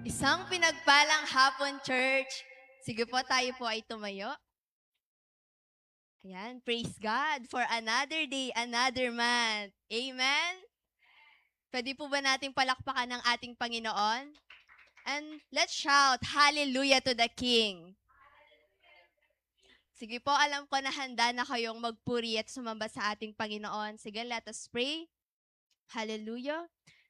Isang pinagpalang hapon, church. Sige po, tayo po ay tumayo. Ayan, praise God for another day, another month. Amen? Pwede po ba nating palakpakan ng ating Panginoon? And let's shout, Hallelujah to the King. Sige po, alam ko na handa na kayong magpuri at sumamba sa ating Panginoon. Sige, let us pray. Hallelujah.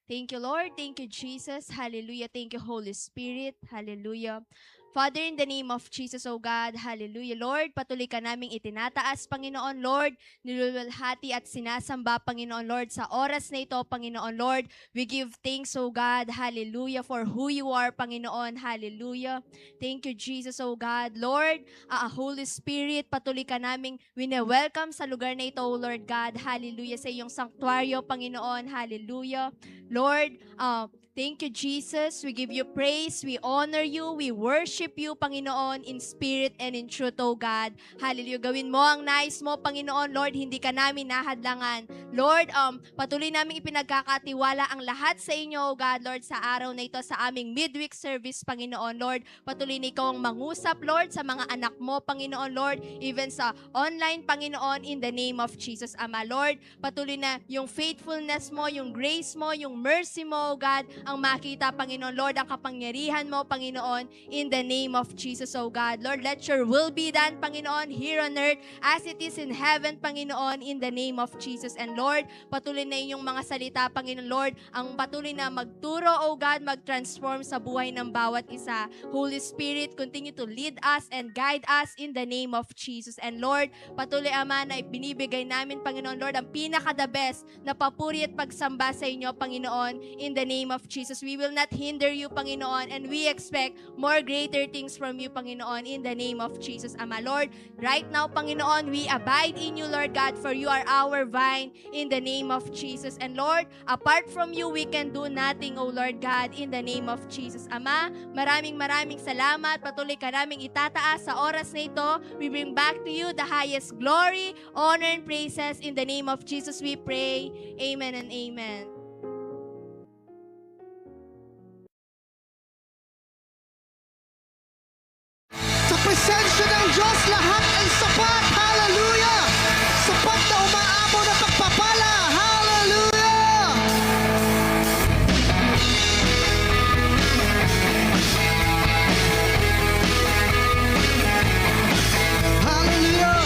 Thank you, Lord. Thank you, Jesus. Hallelujah. Thank you, Holy Spirit. Hallelujah. Father, in the name of Jesus, O God, hallelujah, Lord, patuloy ka naming itinataas, Panginoon, Lord, nilululhati at sinasamba, Panginoon, Lord, sa oras na ito, Panginoon, Lord, we give thanks, O God, hallelujah, for who you are, Panginoon, hallelujah. Thank you, Jesus, O God, Lord, Holy Spirit, patuloy ka naming wine-welcome sa lugar na ito, O Lord God, hallelujah, sa iyong sanctuaryo, Panginoon, hallelujah. Lord, thank you, Jesus. We give you praise. We honor you. We worship you, Panginoon, in spirit and in truth, O God. Hallelujah. Gawin mo ang nais mo, Panginoon. Lord, hindi ka namin nahadlangan. Lord, patuloy namin ipinagkakatiwala ang lahat sa inyo, O God, Lord, sa araw na ito, sa aming midweek service, Panginoon. Lord, patuloy na ikaw ang mangusap, Lord, sa mga anak mo, Panginoon, Lord, even sa online, Panginoon, in the name of Jesus, Ama. Lord, patuloy na yung faithfulness mo, yung grace mo, yung mercy mo, O God, ang makita, Panginoon. Lord, ang kapangyarihan mo, Panginoon, in the name of Jesus, O God. Lord, let your will be done, Panginoon, here on earth as it is in heaven, Panginoon, in the name of Jesus. And Lord, patuloy na inyong mga salita, Panginoon, Lord, ang patuloy na magturo, O God, mag-transform sa buhay ng bawat isa. Holy Spirit, continue to lead us and guide us in the name of Jesus. And Lord, patuloy, Ama, na binibigay namin, Panginoon, Lord, ang pinaka-the best na papuri at pagsamba sa inyo, Panginoon, in the name of Jesus. We will not hinder you, Panginoon, and we expect more greater things from you, Panginoon, in the name of Jesus, Ama. Lord, right now, Panginoon, we abide in you, Lord God, for you are our vine, in the name of Jesus. And Lord, apart from you, we can do nothing, O Lord God, in the name of Jesus. Ama, maraming salamat. Patuloy ka naming itataas sa oras na ito. We bring back to you the highest glory, honor, and praises. In the name of Jesus, we pray. Amen and amen. Presensya ng Diyos, lahat ay sapat. Hallelujah! Sapat na umaabot na pagpapala. Hallelujah! Hallelujah!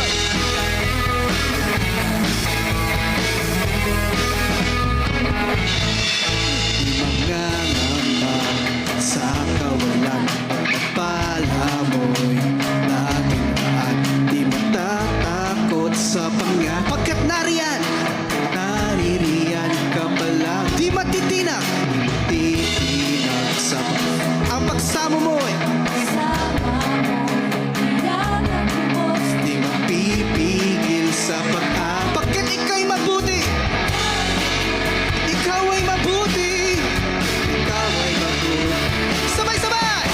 Mga naman sa kawalan, pagpapala mo'y laging at di matatakot sa pangyan. Pagkat naririyan ka pala, di matitinag sa ang pagsamo mo'y di mapipigil sa pagkat ikaw'y mabuti. Ikaw ay mabuti. Ikaw ay mabuti. Sabay-sabay!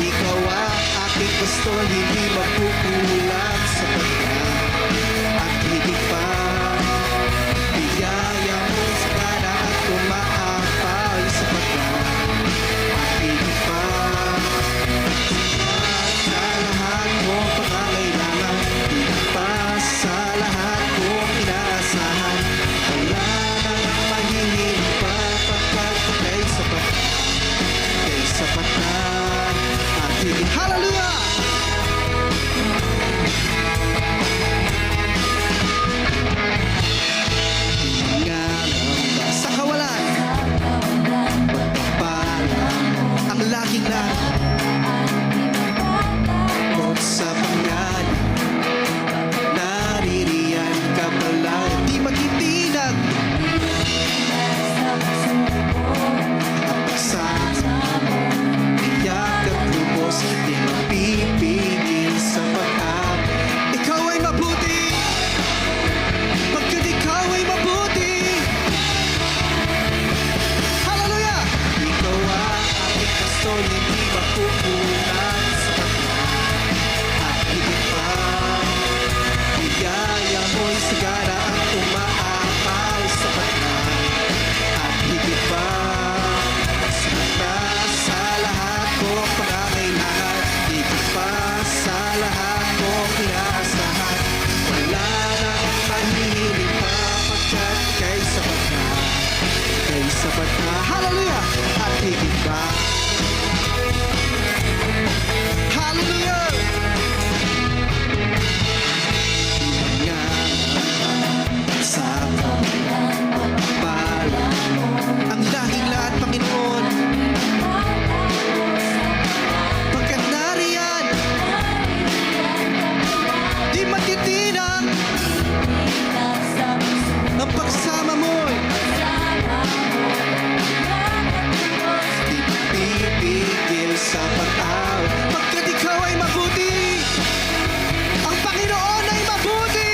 Ikaw ang aking pastor, hindi magkukulang sa kanya. At higit pa, biyaya mo sa kana at umaapal sa kanya. At higit pa, sa lahat mong pangangailangan, higit pa sa lahat mong inaasahan. Wala nang magiging pa pagkat kay sapat na at higit. Hallelujah! Sa kawalan, pagpapala ang laging nakot sa pangalan. Naririyan ka pala, di maghitinag ang pagsasama. Iyak at lubos, di mapipigil sa pag-ab. Ikaw ay mabuti, pagkat ikaw ay mabuti. Hallelujah! Ikaw ang aking pastor, hindi makukulang sa kanya. At higit pa, biyaya mo'y sagana ang umaapal sa kanya. At higit pa, sa lahat Hallelujah! At higit pa. Hallelujah! Nga sa pagpapala ang lahing lahat, Panginoon. Pagkat nariyan, di matitinang ang pagsama mo'y di pipigil sa pag-aw. Pagkat ikaw ay mabuti, ang Panginoon ay mabuti.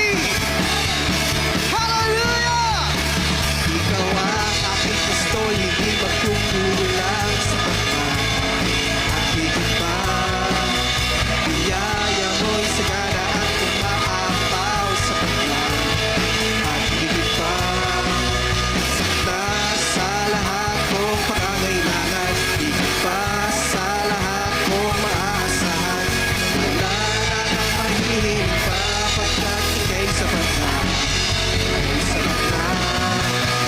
Hallelujah! Ikaw ang aking gusto, hindi magkukulang sa pagmamahal. At higit pa, biyaya mo'y sagana at umaapaw sa pagmamahal. At higit pa, sakta sa lahat kong pangangailangan. Higit pa sa lahat kong maaasahan. Wala na nang mahihiling pa, pagkat ika'y sapat na. Ika'y sapat na.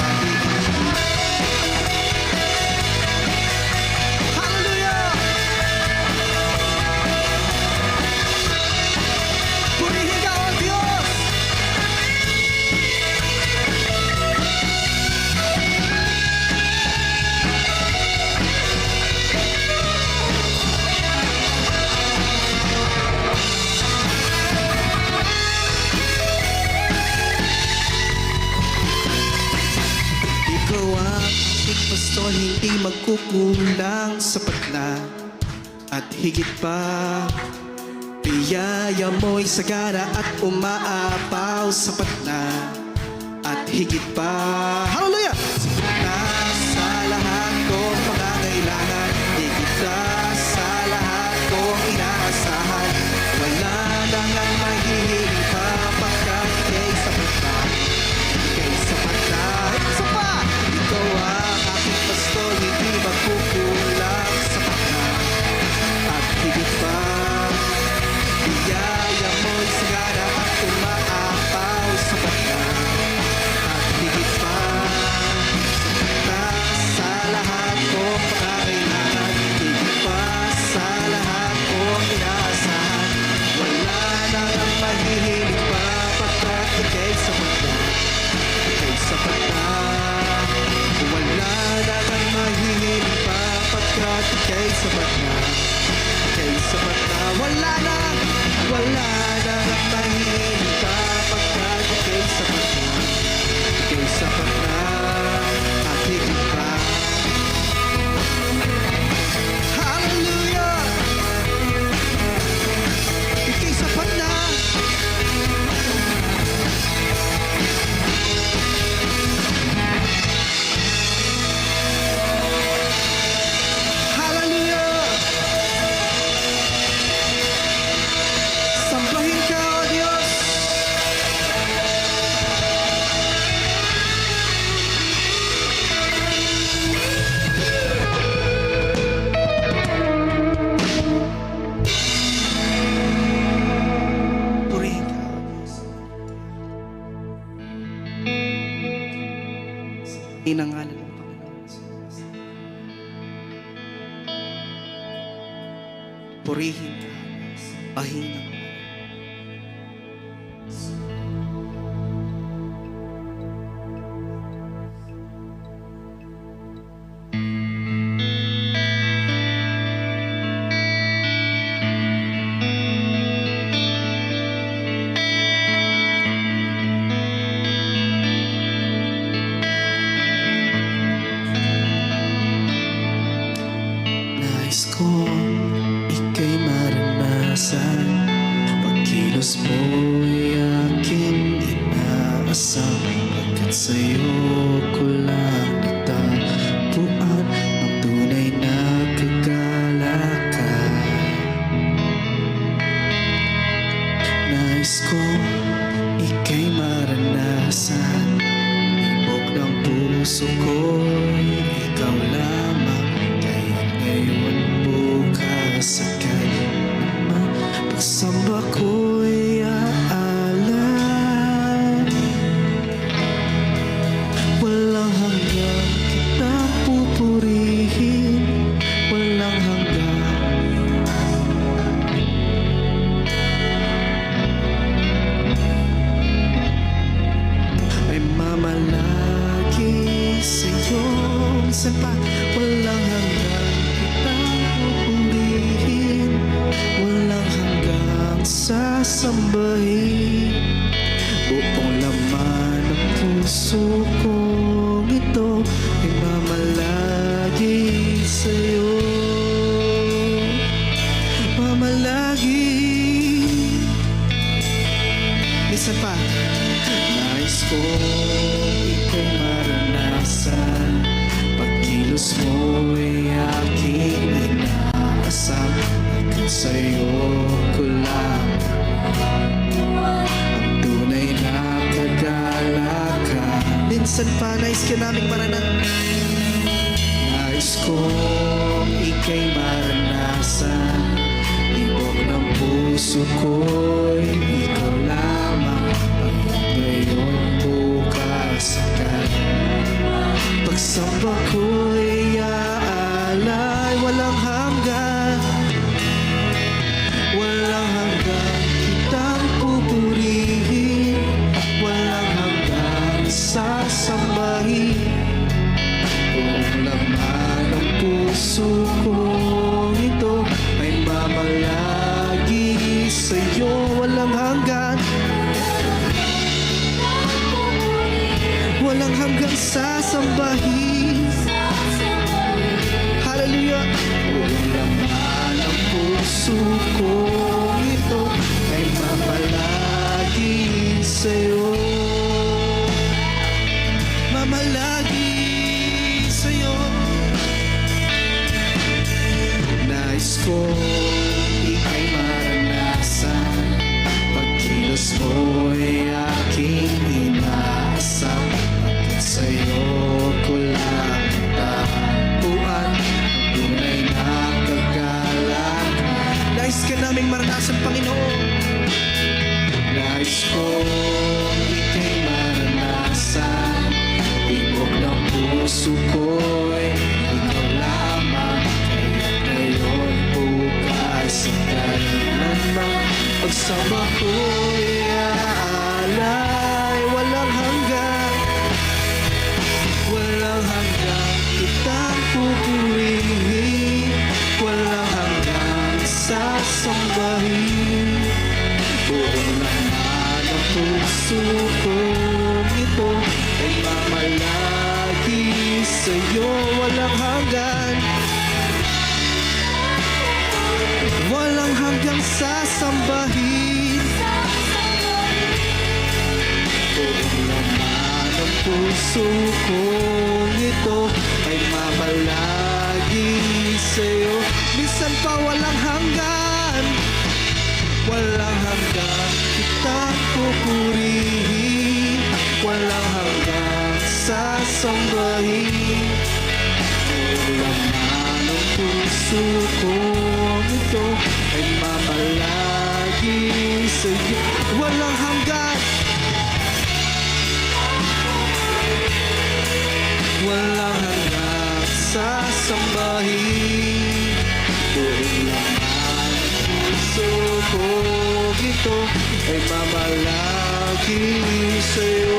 At higit pa. Hallelujah! Purihin ka, O Diyos! Ikaw ang aking pastol, hindi magkukulang sapat na. At higit pa, biyaya mo'y sagana at umaapaw sapat na. At higit pa, hallelujah! Na sa lahat kong pangangailangan, higit na sa lahat kong inaasahan. Wala na ngang mahihiling pa, pagkat ika'y sapat na. Ika'y sapat na. Isa pa! Ikaw ang aking pastol, hindi magkukulang sapat na. At higit pa, biyaya mo'y sagana at umaapaw sapat na. At higit pa, sapat na sa lahat kong pangangailangan. Higit pa sa lahat kong inaasahan. Wala na nang mahihiling pa, pagkat ika'y sapat na. Ika'y sapat na. Wala na nang mahihiling pa, pagkat ika'y sapat na. Ika'y sapat na. Wala na nang mahihiling pa, pagkat ika'y sapat na. Ika'y sapat na. At higit pa. Hallelujah! Ika'y sapat na. Hallelujah! Sambahin ka, O Diyos! Purihin ka, O Diyos. Inangalan ng Panginoon. Purihin ka, sambahin ang nais kong ika'y maranasan. Pagkilos mo'y aking inaasam. Pagkat sa'yo ko lang natagpuan ang tunay na kagalakan. Nais kong ika'y maranasan. Ibog ng puso ko'y ikaw lamang. Kaya't ngayon, bukas at kailanman, pagsamba ko'y aalay. walang hanggan kitang pupurihin, walang hanggang sasambahin. Buong laman ng puso kong ito ay mamalagi sa'yo. Mamalagi. Isa pa. Nais kong ika'y maranasan, pagkilos mo ay aking inaasam, hanggang sa'yo ko lang ang tunay na kagalakan. Minsan pa nais ka naming maranasan. Nais kong ika'y maranasan, ibog ng puso ko'y ikaw lamang, ang ngayon, bukas, kailan. Pagsamba ko'y aalay, walang hanggan, walang hanggan kitang pupurihin, walang hanggan sasambahin. Buong laman ng puso kong ito ay mamalagi sa'yo, walang hanggan, walang hanggang sasambahin. Hallelujah. Buong laman ng puso kong ito ay mamalagi sa'yo, mamalagi sa'yo. Nais ko ika'y maranasan, pagkilos mo ay aking inaasam, hanggang sa'yo ko lang tapuan ang tunay na kagalakan. Nais ka naming maranasan, Panginoon. Nais ko ika'y maranasan, ibog ng puso ko'y ikaw lamang, kaya't ngayon, bukas, kailanman. Pagsama ko'y aalay, walang hanggan, walang hanggan kitang pupurihin, walang hanggan sasambahin. Buong laman ng puso kong ito ay mamalagi sa'yo, walang hanggan, walang hanggang sasambahin. Buong laman ng puso kong ito ay mamalagi sa'yo. Minsan pa walang hanggan, walang hanggan kitang pupurihin, walang hanggang sasambahin. Buong laman ng puso kong ito ay mamalagi sa'yo, walang hanggan, walang hanggang sasambahin. Buong laman ng puso kong ito ay mamalagi sa'yo.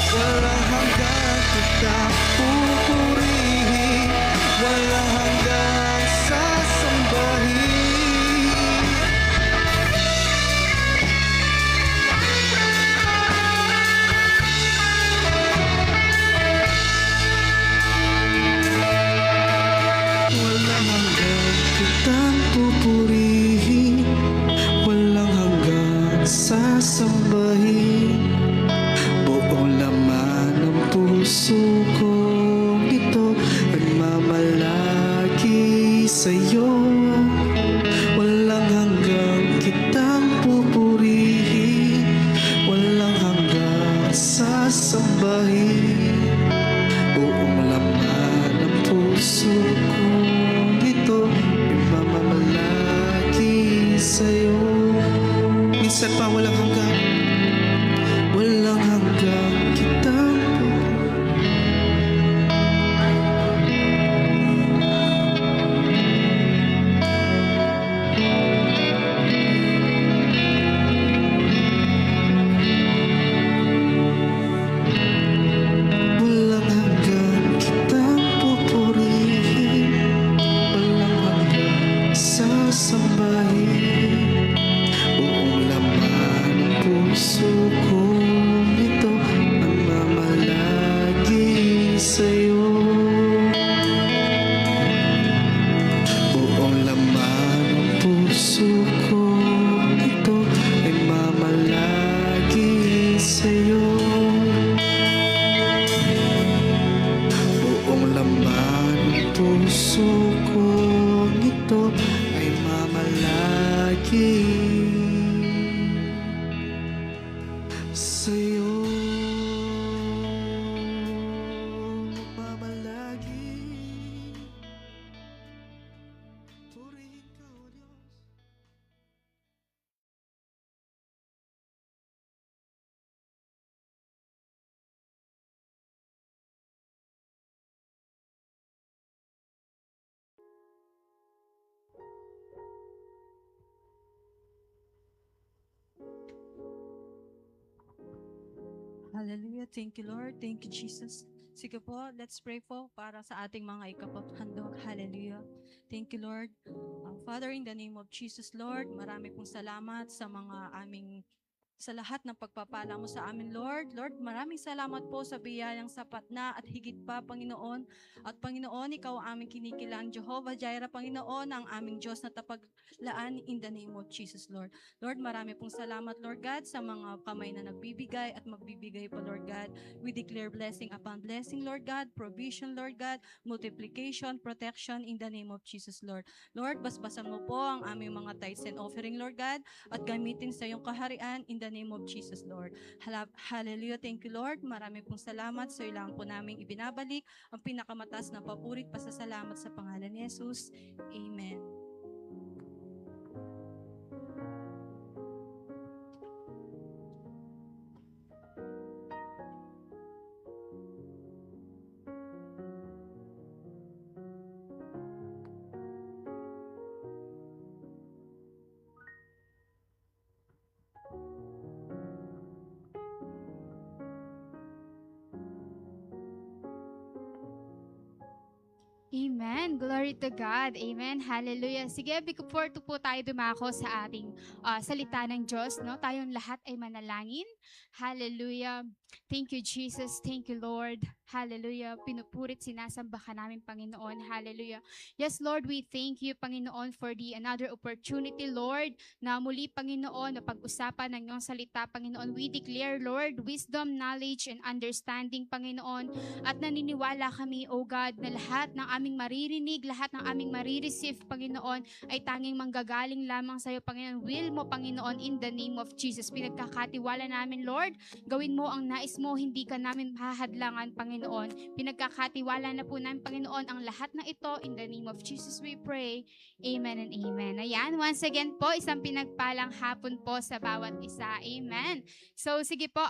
Walang hanggang kitang pupurihin, walang hanggang sasambahin. Walang hanggang kitang pupurihin, walang hanggang sasambahin. Buong laman ng puso kong ito ay mamalagi sa'yo, walang hanggang kitang pupurihin, walang hanggang sasambahin. Buong laman ng puso kong ito ay mamalagi sa'yo. Minsan pa walang hanggan, Hallelujah. Thank you, Lord. Thank you, Jesus. Sige po, let's pray po para sa ating mga ikapaghandog. Hallelujah. Thank you, Lord. Father, in the name of Jesus, Lord, marami pong salamat sa lahat ng pagpapala mo sa amin, Lord. Lord, maraming salamat po sa biyayang sapat na at higit pa, Panginoon. At Panginoon, Ikaw ang aming kinikilang Jehovah Jireh, Panginoon, ang aming Diyos na tapaglaan in the name of Jesus, Lord. Lord, marami pong salamat, Lord God, sa mga kamay na nagbibigay at magbibigay po, Lord God. We declare blessing upon blessing, Lord God, provision, Lord God, multiplication, protection in the name of Jesus, Lord. Lord, basbasan mo po ang aming mga tithes and offering, Lord God, at gamitin sa iyong kaharian in the name of Jesus, Lord. Hallelujah. Thank you, Lord. Marami pong salamat. So ilang po namin ibinabalik ang pinakamataas na papurit pasasalamat sa pangalan ni Jesus. Amen. Amen. Glory to God. Amen. Hallelujah. Sige, before po tayo dumako sa ating salita ng Diyos, no? Tayong lahat ay manalangin. Hallelujah. Thank you, Jesus. Thank you, Lord. Hallelujah. Pinupurit, sinasamba ka namin, Panginoon. Hallelujah. Yes, Lord, we thank you, Panginoon, for another opportunity, Lord, na muli, Panginoon, na pag-usapan ng iyong salita, Panginoon. We declare, Lord, wisdom, knowledge, and understanding, Panginoon. At naniniwala kami, O God, na lahat ng aming maririnig, lahat ng aming marireceive, Panginoon, ay tanging manggagaling lamang sa iyo, Panginoon. Will mo, Panginoon, in the name of Jesus. Pinagkakatiwala namin, Lord, gawin mo ang nais mo, hindi ka namin mahadlangan, Panginoon. Pinagkakatiwala na po namin, Panginoon, ang lahat ng ito. In the name of Jesus we pray. Amen and amen. Ayan, once again po, isang pinagpalang hapon po sa bawat isa. Amen. So, sige po,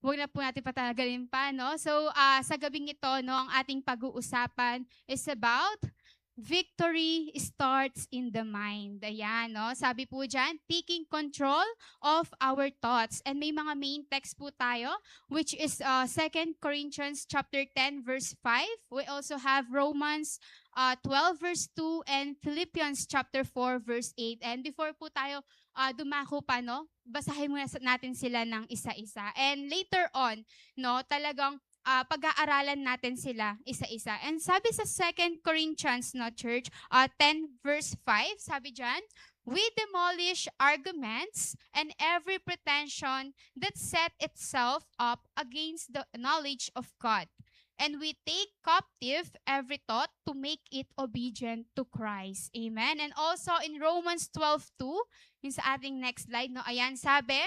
huwag na po natin patagalin pa, no? So, sa gabing ito, no, ang ating pag-uusapan is about victory starts in the mind. Ayan, no? Sabi po dyan, taking control of our thoughts. And may mga main text po tayo, which is 2 Corinthians chapter 10, verse 5. We also have Romans 12, verse 2, and Philippians chapter 4, verse 8. And before po tayo dumako pa, no? Basahin muna natin sila ng isa-isa. And later on, no, talagang pag-aaralan natin sila isa-isa. And sabi sa 2 Corinthians, no, church, 10 verse 5, sabi dyan, we demolish arguments and every pretension that set itself up against the knowledge of God. And we take captive every thought to make it obedient to Christ. Amen. And also in Romans 12:2, yung sa ating next slide, no, ayan, sabi,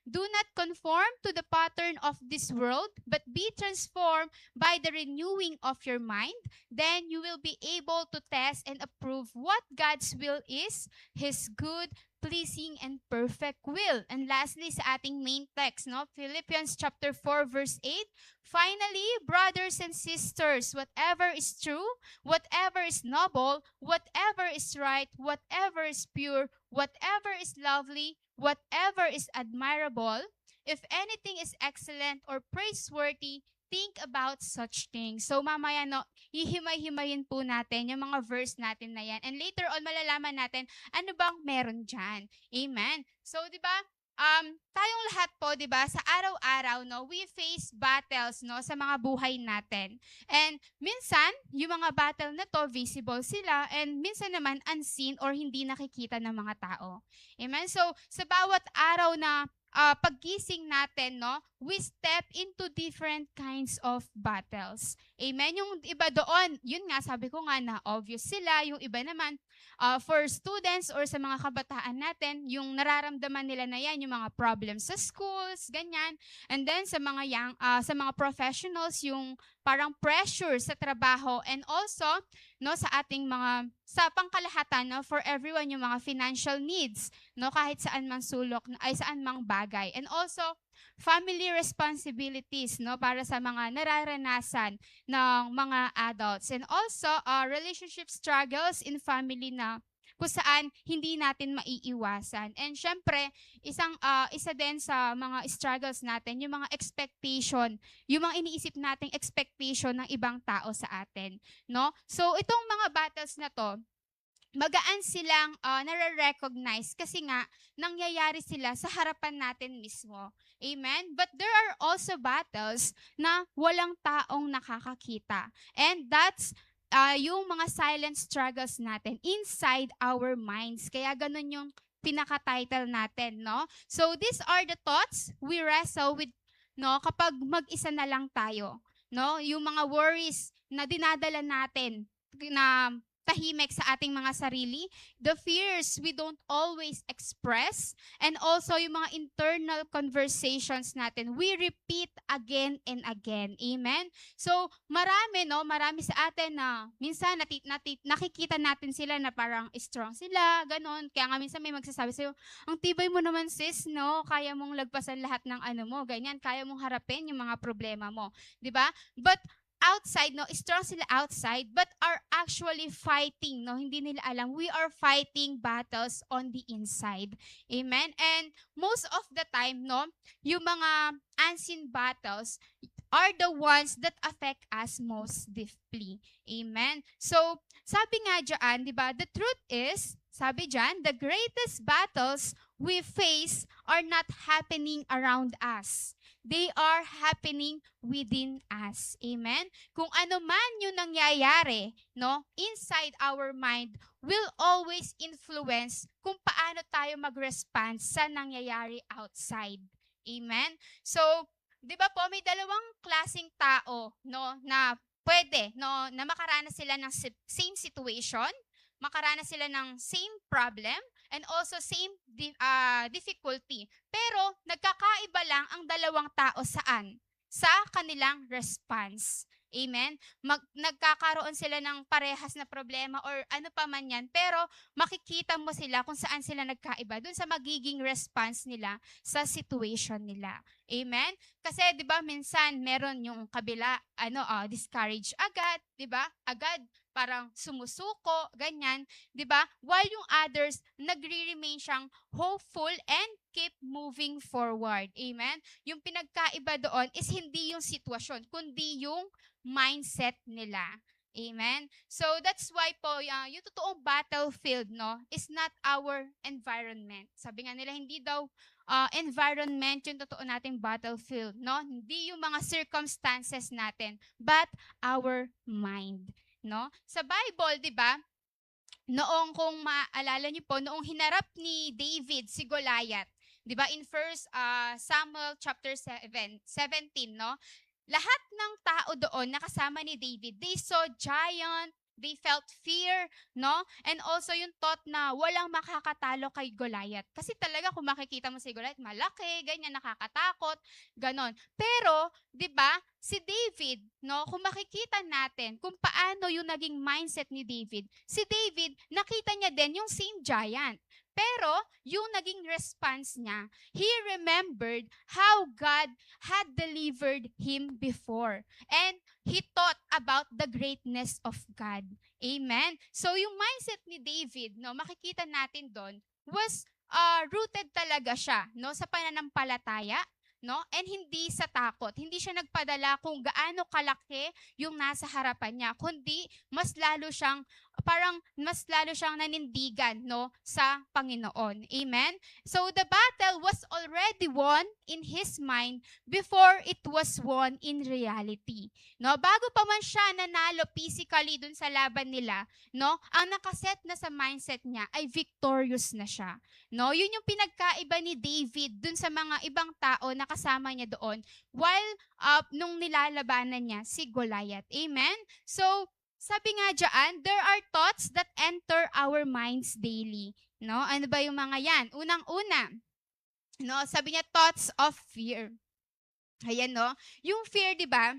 do not conform to the pattern of this world, but be transformed by the renewing of your mind. Then you will be able to test and approve what God's will is, His good, pleasing, and perfect will. And lastly, sa ating main text, no, Philippians chapter 4, verse 8, finally, brothers and sisters, whatever is true, whatever is noble, whatever is right, whatever is pure, whatever is lovely, whatever is admirable, if anything is excellent or praiseworthy, think about such things. So mamaya, no, hihimay-himayin po natin yung mga verse natin na yan. And later on, malalaman natin ano bang meron dyan. Amen. So, di ba, tayong lahat po, di ba, sa araw-araw, no, we face battles, no, sa mga buhay natin. And minsan, yung mga battle na to, visible sila, and minsan naman, unseen or hindi nakikita ng mga tao. Amen? So, sa bawat araw na paggising natin, no, we step into different kinds of battles. Amen? Yung iba doon, yun nga, sabi ko nga na obvious sila. Yung iba naman, for students or sa mga kabataan natin, yung nararamdaman nila na yan, yung mga problems sa schools, ganyan. And then sa mga professionals, yung parang pressure sa trabaho, and also, no, sa ating sa pangkalahatan, no, for everyone, yung mga financial needs, no, kahit saan mang sulok, ay saan mang bagay. And also, family responsibilities, no, para sa mga nararanasan ng mga adults. And also, relationship struggles in family na kung saan hindi natin maiiwasan. And syempre, isa din sa mga struggles natin, yung mga expectation, yung mga iniisip nating expectation ng ibang tao sa atin, no? So itong mga battles na to, magaan silang nare-recognize kasi nga nangyayari sila sa harapan natin mismo. Amen? But there are also battles na walang taong nakakakita. And that's yung mga silent struggles natin inside our minds. Kaya ganun yung pinaka-title natin, no? So these are the thoughts we wrestle with, no, kapag mag-isa na lang tayo, no? Yung mga worries na dinadala natin na tahimik sa ating mga sarili, the fears we don't always express, and also yung mga internal conversations natin, we repeat again and again. Amen? So, marami sa atin na minsan nakikita natin sila na parang strong sila, ganon. Kaya nga minsan may magsasabi sa'yo, ang tibay mo naman sis, no? Kaya mong lagpasan lahat ng ano mo, ganyan. Kaya mong harapin yung mga problema mo. 'Di ba? But outside, no, strong sila outside, but are actually fighting, no, hindi nila alam, we are fighting battles on the inside. Amen? And most of the time, no, yung mga unseen battles are the ones that affect us most deeply. Amen? So, sabi nga dyan, di ba, the truth is, sabi dyan, the greatest battles we face are not happening around us. They are happening within us. Amen? Kung ano man yung nangyayari, no, inside our mind will always influence kung paano tayo mag-respond sa nangyayari outside. Amen? So, 'di ba po may dalawang klaseng tao, no, na pwede, no, na makaranas sila ng same situation, makaranas sila ng same problem, and also same difficulty. Pero nagkakaiba lang ang dalawang tao saan? Sa kanilang response. Amen? Nagkakaroon sila ng parehas na problema or ano pa man yan, pero makikita mo sila kung saan sila nagkaiba, dun sa magiging response nila sa situation nila. Amen? Kasi 'di ba minsan meron yung kabila discourage agad, 'di ba? Agad parang sumusuko, ganyan, 'di ba? While yung others nagre-remain siyang hopeful and keep moving forward. Amen? Yung pinagkaiba doon is hindi yung sitwasyon, kundi yung mindset nila. Amen? So that's why po yung totoong battlefield, no, is not our environment. Sabi nga nila hindi daw environment yung totoo nating battlefield, no? Hindi yung mga circumstances natin, but our mind, no? Sa Bible, 'di ba? Noong kung maalala niyo po, noong hinarap ni David si Goliath, 'di ba? In 1 Samuel chapter 17, no? Lahat ng tao doon nakasama ni David, they saw giant, they felt fear, no? And also yung thought na walang makakatalo kay Goliath. Kasi talaga kung makikita mo si Goliath, malaki, ganyan, nakakatakot, ganon. Pero, 'di ba, si David, no, kung makikita natin kung paano yung naging mindset ni David, si David, nakita niya din yung same giant. Pero, yung naging response niya, he remembered how God had delivered him before. And he thought about the greatness of God. Amen? So, yung mindset ni David, no, makikita natin doon, was rooted talaga siya, no, sa pananampalataya, no? And hindi sa takot. Hindi siya nagpadala kung gaano kalaki yung nasa harapan niya, kundi mas lalo siyang nanindigan, no, sa Panginoon. Amen? So the battle was already won in his mind before it was won in reality. No, bago pa man siya nanalo physically dun sa laban nila, no, ang nakaset na sa mindset niya ay victorious na siya. No, yun yung pinagkaiba ni David dun sa mga ibang tao na kasama niya doon while nung nilalabanan niya si Goliath. Amen? So, sabi nga dyan, there are thoughts that enter our minds daily. No? Ano ba yung mga yan? Unang-una, no, sabi niya thoughts of fear. Ayan, no? Yung fear, di ba?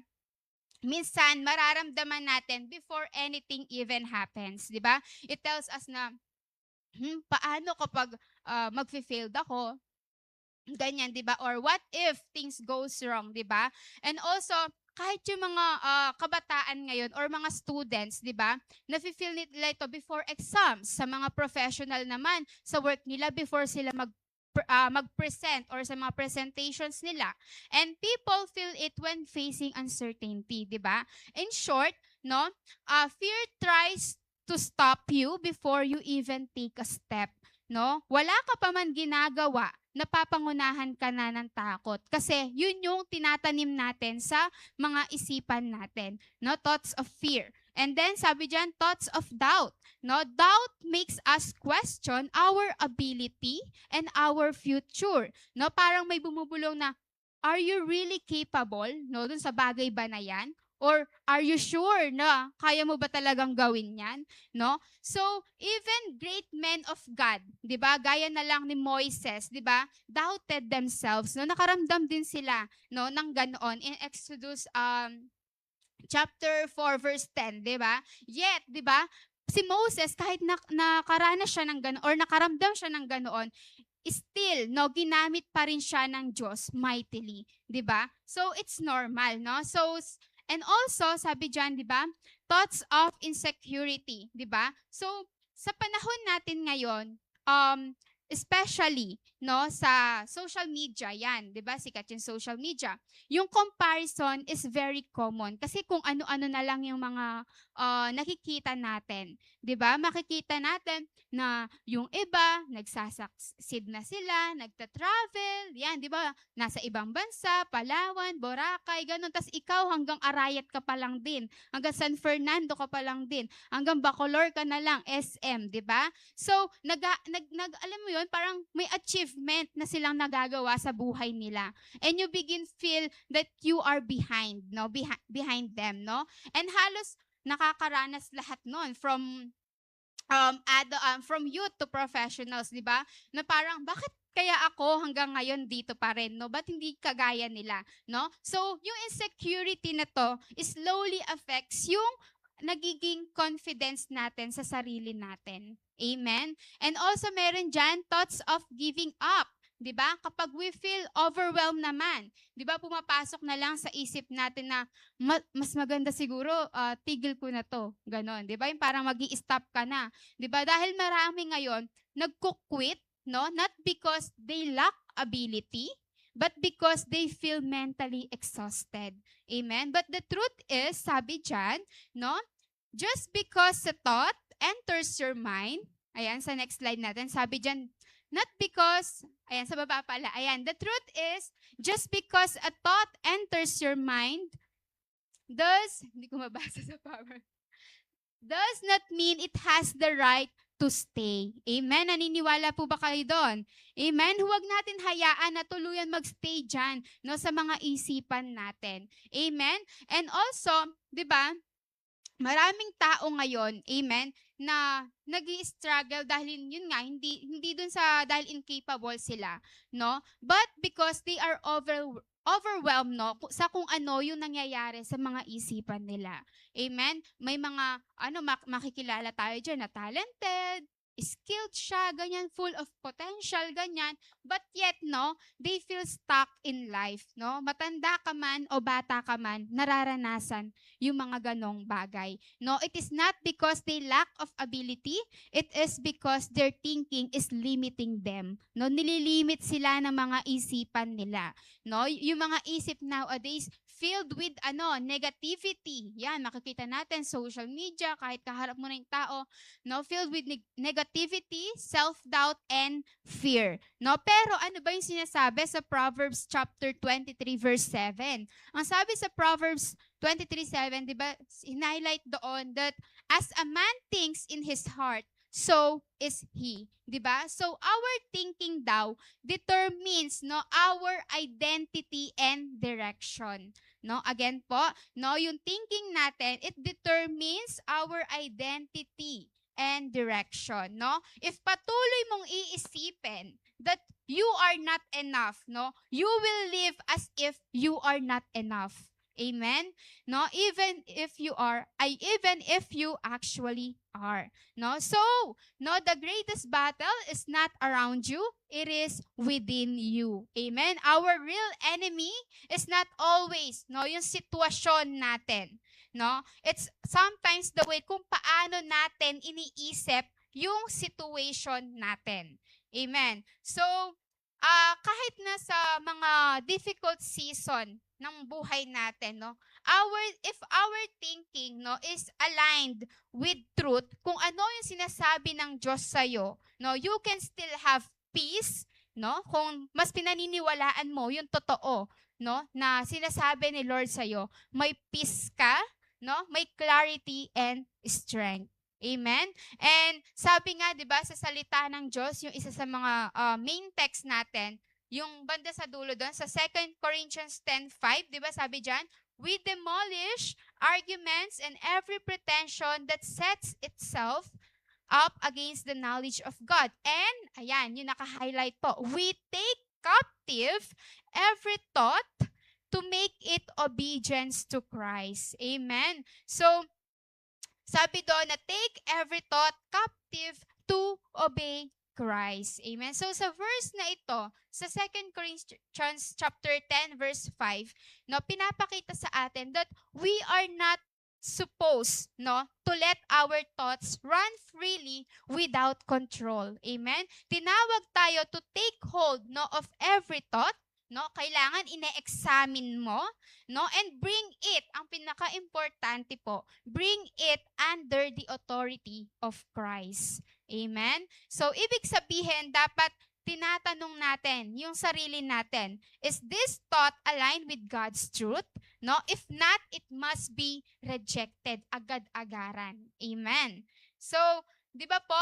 Minsan mararamdaman natin before anything even happens, di ba? It tells us na paano kapag magfe-failed ako? Ganyan, 'di ba? Or what if things goes wrong, 'di ba? And also kahit yung mga kabataan ngayon or mga students, di ba, nafe-feel nila ito before exams. Sa mga professional naman, sa work nila before sila mag-present or sa mga presentations nila. And people feel it when facing uncertainty, di ba? In short, no, fear tries to stop you before you even take a step. No? Wala ka pa man ginagawa, napapangunahan ka na ng takot. Kasi yun yung tinatanim natin sa mga isipan natin. No? Thoughts of fear. And then sabi dyan, thoughts of doubt. No? Doubt makes us question our ability and our future. No? Parang may bumubulong na, are you really capable, no, dun sa bagay ba na yan? Or are you sure na kaya mo ba talagang gawin yan? No? So, even great men of God, 'di ba? Gaya na lang ni Moises, 'di ba? Doubted themselves, no? Nakaramdam din sila, no, ng ganoon in Exodus chapter 4 verse 10, 'di ba? Yet, 'di ba? Si Moses kahit nakaranas siya ng ganoon or nakaramdam siya ng ganoon, still, no, ginamit pa rin siya ng Diyos mightily, 'di ba? So, it's normal, no? So, and also, sabi dyan, di ba, thoughts of insecurity, di ba? So, sa panahon natin ngayon, especially, no, sa social media, yan, di ba, sikat yung social media, yung comparison is very common. Kasi kung ano-ano na lang yung mga nakikita natin, di ba, makikita natin na yung iba, nagsasucceed na sila, nagta-travel, yan, di ba, nasa ibang bansa, Palawan, Boracay, ganun. Tas ikaw hanggang Arayat ka pa lang din, hanggang San Fernando ka pa lang din, hanggang Bacolor ka na lang, SM, di ba? So, alam mo yun, parang may achievement na silang nagagawa sa buhay nila. And you begin feel that you are behind, no? Behind them, no? And halos nakakaranas lahat nun from youth to professionals, di ba? Na parang, bakit kaya ako hanggang ngayon dito pa rin, no? Ba't hindi kagaya nila, no? So, yung insecurity na to slowly affects yung nagiging confidence natin sa sarili natin. Amen? And also, meron dyan, thoughts of giving up. 'Di ba? Kapag we feel overwhelmed naman, 'di ba, pumapasok na lang sa isip natin na mas maganda siguro tigil ko na 'to. Ganon, 'di ba? Yung parang magi-stop ka na. 'Di ba? Dahil marami ngayon nagko-quit, no? Not because they lack ability, but because they feel mentally exhausted. Amen? But the truth is, sabi diyan, no? Just because a thought enters your mind, ayan, sa next slide natin, sabi diyan, not because, ayan, sa baba pala, ayan, the truth is, just because a thought enters your mind, hindi ko mabasa sa power, does not mean it has the right to stay. Amen? Naniniwala po ba kayo doon? Amen? Huwag natin hayaan na tuluyan magstay dyan, no, sa mga isipan natin. Amen? And also, di ba, maraming tao ngayon, amen, na nag-i-struggle dahil yun nga, hindi dun sa dahil incapable sila, no? But because they are overwhelmed, no, sa kung ano yung nangyayari sa mga isipan nila. Amen? May mga, makikilala tayo dyan na talented, skilled siya, ganyan, full of potential, ganyan. But yet, no, they feel stuck in life, no? Matanda ka man o bata ka man, nararanasan yung mga ganong bagay. No, it is not because they lack of ability, it is because their thinking is limiting them. No, nililimit sila ng mga isipan nila. No, yung mga isip nowadays filled with negativity. Yan, makikita natin social media, kahit kaharap mo na yung tao, no, filled with negativity, self-doubt, and fear. No, pero ano ba yung sinasabi sa Proverbs chapter 23 verse 7? Ang sabi sa Proverbs 23:7, 'di ba? Highlight doon that as a man thinks in his heart, so is he. 'Di ba? So our thinking daw determines, no, our identity and direction. No, again po, no, yung thinking natin, it determines our identity and direction, no? If patuloy mong iisipin that you are not enough, no, you will live as if you are not enough. Amen? No, even if you actually are. No, so no, the greatest battle is not around you, it is within you. Amen. Our real enemy is not always yung sitwasyon natin. No, it's sometimes the way kung paano natin iniisip yung situation natin. Amen. So, kahit na sa mga difficult season ng buhay natin, no, if our thinking, no, is aligned with truth, kung ano yung sinasabi ng Diyos sa'yo, no, you can still have peace, no, kung mas pinaniniwalaan mo yung totoo, no, na sinasabi ni Lord sa'yo, may peace ka, no, may clarity and strength. Amen? And sabi nga, di ba, sa salita ng Diyos, yung isa sa mga main text natin, yung banda sa dulo doon, sa 2 Corinthians 10:5, di ba, sabi dyan, we demolish arguments and every pretension that sets itself up against the knowledge of God. And, ayan, yung naka-highlight po, we take captive every thought to make it obedience to Christ. Amen? So, sabi doon na take every thought captive to obey Christ. Amen. So sa verse na ito, sa 2 Corinthians chapter 10 verse 5, no, pinapakita sa atin that we are not supposed, no, to let our thoughts run freely without control. Amen. Tinawag tayo to take hold, no, of every thought, no, kailangan ine-examine mo, no, and bring it, ang pinaka-importante po, bring it under the authority of Christ. Amen? So, ibig sabihin, dapat tinatanong natin yung sarili natin, is this thought aligned with God's truth? No? If not, it must be rejected agad-agaran. Amen? So, di ba po,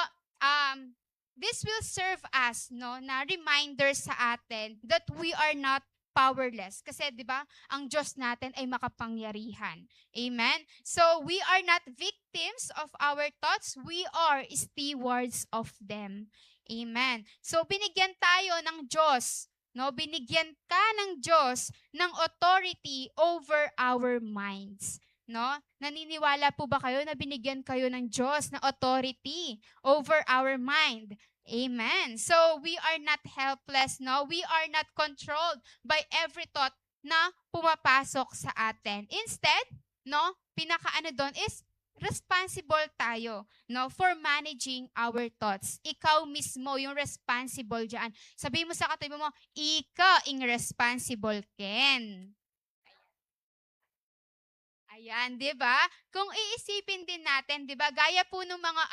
this will serve us, no, na reminder sa atin that we are not powerless. Kasi, di ba, ang Diyos natin ay makapangyarihan. Amen? So, we are not victims of our thoughts. We are stewards of them. Amen? So, binigyan tayo ng Diyos, no? Binigyan ka ng Diyos ng authority over our minds. No? Naniniwala po ba kayo na binigyan kayo ng Diyos na authority over our mind? Amen. So, we are not helpless, no? We are not controlled by every thought na pumapasok sa atin. Instead, no, pinakaano doon is responsible tayo, no, for managing our thoughts. Ikaw mismo yung responsible diyan. Sabihin mo sa katabi mo, ikaw ang responsible, Ken. Ayan, 'di ba? Kung iisipin din natin, 'di ba? Gaya po ng mga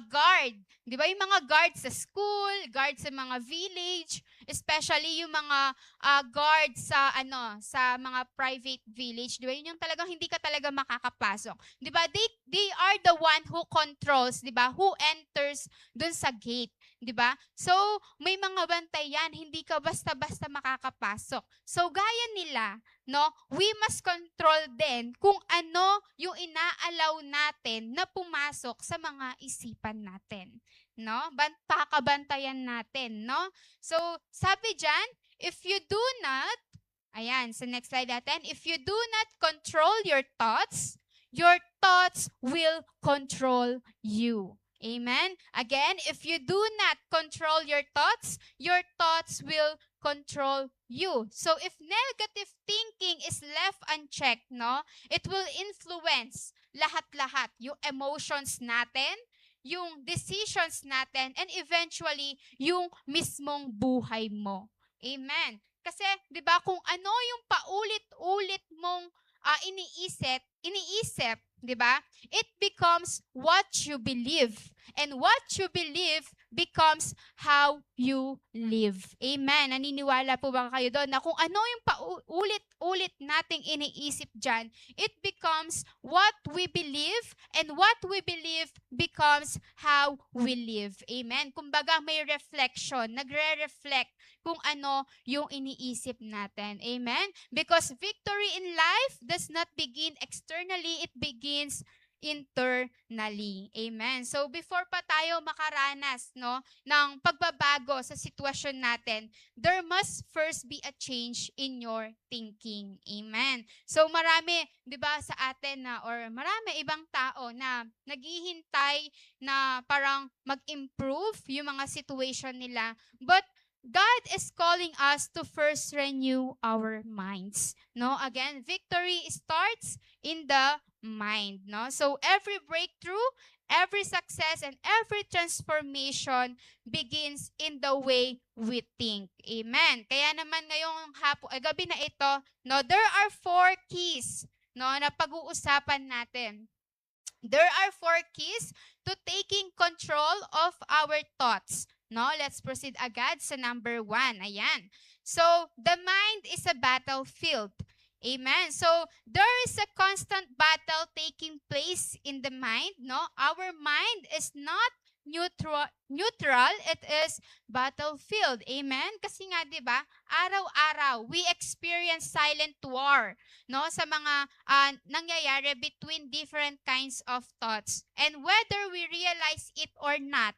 guard. Di ba yung mga guard sa school, guard sa mga village, especially yung mga guard sa sa mga private village, di ba? Yun yung talagang hindi ka talaga makakapasok. Di ba? They are the one who controls, di ba? Who enters dun sa gate, di ba? So, may mga bantay yan, hindi ka basta-basta makakapasok. So, gaya nila, no, we must control din kung ano yung inaalaw natin na pumasok sa mga isipan natin, no? Pakabantayan natin, no? So, sabi diyan, if you do not, ayan, sa next slide natin, if you do not control your thoughts will control you. Amen? Again, if you do not control your thoughts will control you. So if negative thinking is left unchecked, no, it will influence lahat-lahat, yung emotions natin, yung decisions natin, and eventually yung mismong buhay mo. Amen. Kasi 'di ba kung ano yung paulit-ulit mong iniisip, 'di ba? It becomes what you believe. And what you believe becomes how you live. Amen. Naniniwala po ba kayo doon na kung ano yung paulit-ulit nating iniisip dyan, it becomes what we believe, and what we believe becomes how we live. Amen. Kumbaga may reflection, nagre-reflect kung ano yung iniisip natin. Amen. Because victory in life does not begin externally, it begins internally. Amen. So before pa tayo makaranas, no, ng pagbabago sa sitwasyon natin, there must first be a change in your thinking. Amen. So marami, 'di ba, sa atin na or marami ibang tao na naghihintay na parang mag-improve yung mga situation nila. But God is calling us to first renew our minds. No, again, victory starts in the mind, no? So every breakthrough, every success, and every transformation begins in the way we think. Amen. Kaya naman ngayong gabi na ito, no, there are 4 keys, no, na pag-uusapan natin. There are 4 keys to taking control of our thoughts. No, let's proceed agad sa number 1. Ayan. So, the mind is a battlefield. Amen. So, there is a constant battle taking place in the mind, no? Our mind is not neutral, it is battlefield. Amen. Kasi nga 'di ba, araw-araw we experience silent war, no, sa mga nangyayari between different kinds of thoughts. And whether we realize it or not,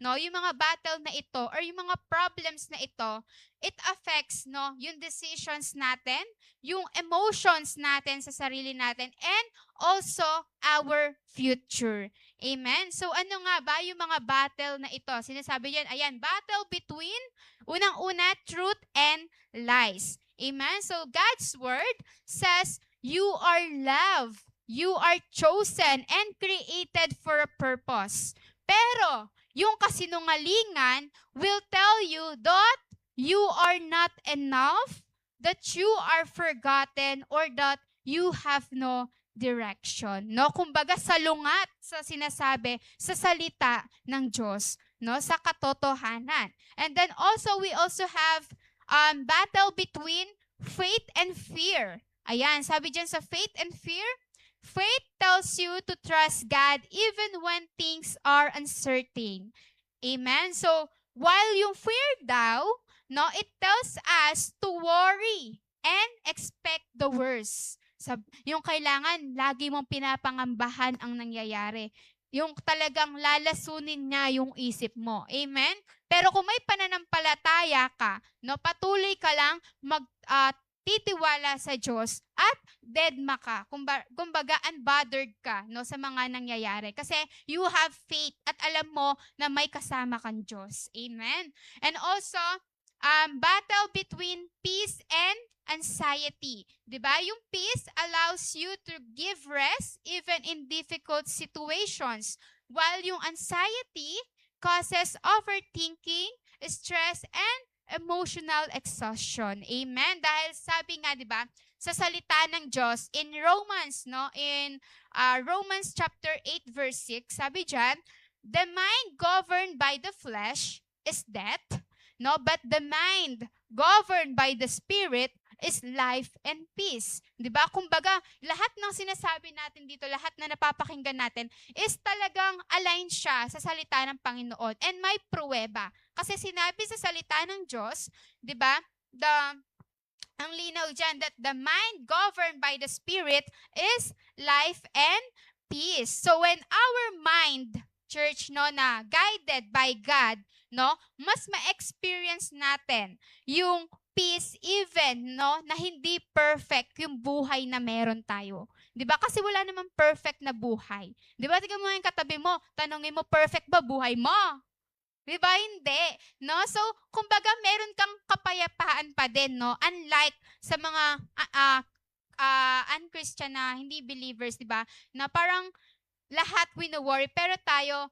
no, yung mga battle na ito or yung mga problems na ito, it affects, no, yung decisions natin, yung emotions natin sa sarili natin, and also our future. Amen? So ano nga ba yung mga battle na ito? Sinasabi yan, ayan, battle between, unang-una, truth and lies. Amen? So God's word says, you are loved, you are chosen, and created for a purpose. Pero, yung kasinungalingan will tell you that you are not enough, that you are forgotten, or that you have no direction. No? Kumbaga salungat sa sinasabi sa salita ng Diyos, no? Sa katotohanan. And then also, we also have battle between faith and fear. Ayan, sabi dyan sa faith and fear, faith tells you to trust God even when things are uncertain. Amen? So, while yung fear daw, no, it tells us to worry and expect the worst. Yung kailangan, lagi mong pinapangambahan ang nangyayari. Yung talagang lalasunin niya yung isip mo. Amen? Pero kung may pananampalataya ka, no, patuloy ka lang titiwala sa Diyos at deadma ka. Kumbaga, unbothered ka, no, sa mga nangyayari. Kasi you have faith at alam mo na may kasama kang Diyos. Amen? And also, battle between peace and anxiety. Diba? Yung peace allows you to give rest even in difficult situations. While yung anxiety causes overthinking, stress, and emotional exhaustion. Amen? Dahil sabi nga, di ba, sa salita ng Diyos, in Romans, no, in Romans chapter 8 verse 6, sabi dyan, the mind governed by the flesh is death, no, but the mind governed by the Spirit is life and peace. 'Di ba? Kumbaga, lahat ng sinasabi natin dito, lahat na napapakinggan natin is talagang align siya sa salita ng Panginoon and may pruweba. Kasi sinabi sa salita ng Diyos, 'di ba? Ang linaw diyan that the mind governed by the Spirit is life and peace. So when our mind, church, no, na guided by God, no, mas ma-experience natin yung peace even, no, na hindi perfect yung buhay na meron tayo. 'Di ba? Kasi wala namang perfect na buhay. 'Di ba? Tingnan mo yung katabi mo, tanongin mo, perfect ba buhay mo? 'Di ba? Hindi, no? So, kumbaga meron kang kapayapaan pa din, no? Unlike sa mga un-Christian na hindi believers, 'di ba? Na parang lahat wino-worry, pero tayo,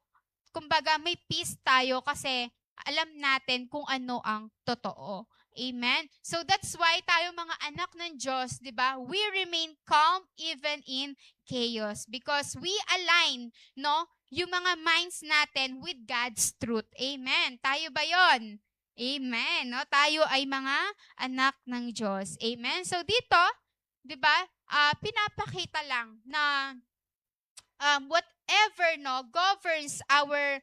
kumbaga may peace tayo kasi alam natin kung ano ang totoo. Amen? So that's why tayo mga anak ng Diyos, di ba, we remain calm even in chaos because we align, no, yung mga minds natin with God's truth. Amen? Tayo ba yon? Amen? No? Tayo ay mga anak ng Diyos. Amen? So dito, di ba, pinapakita lang na whatever governs our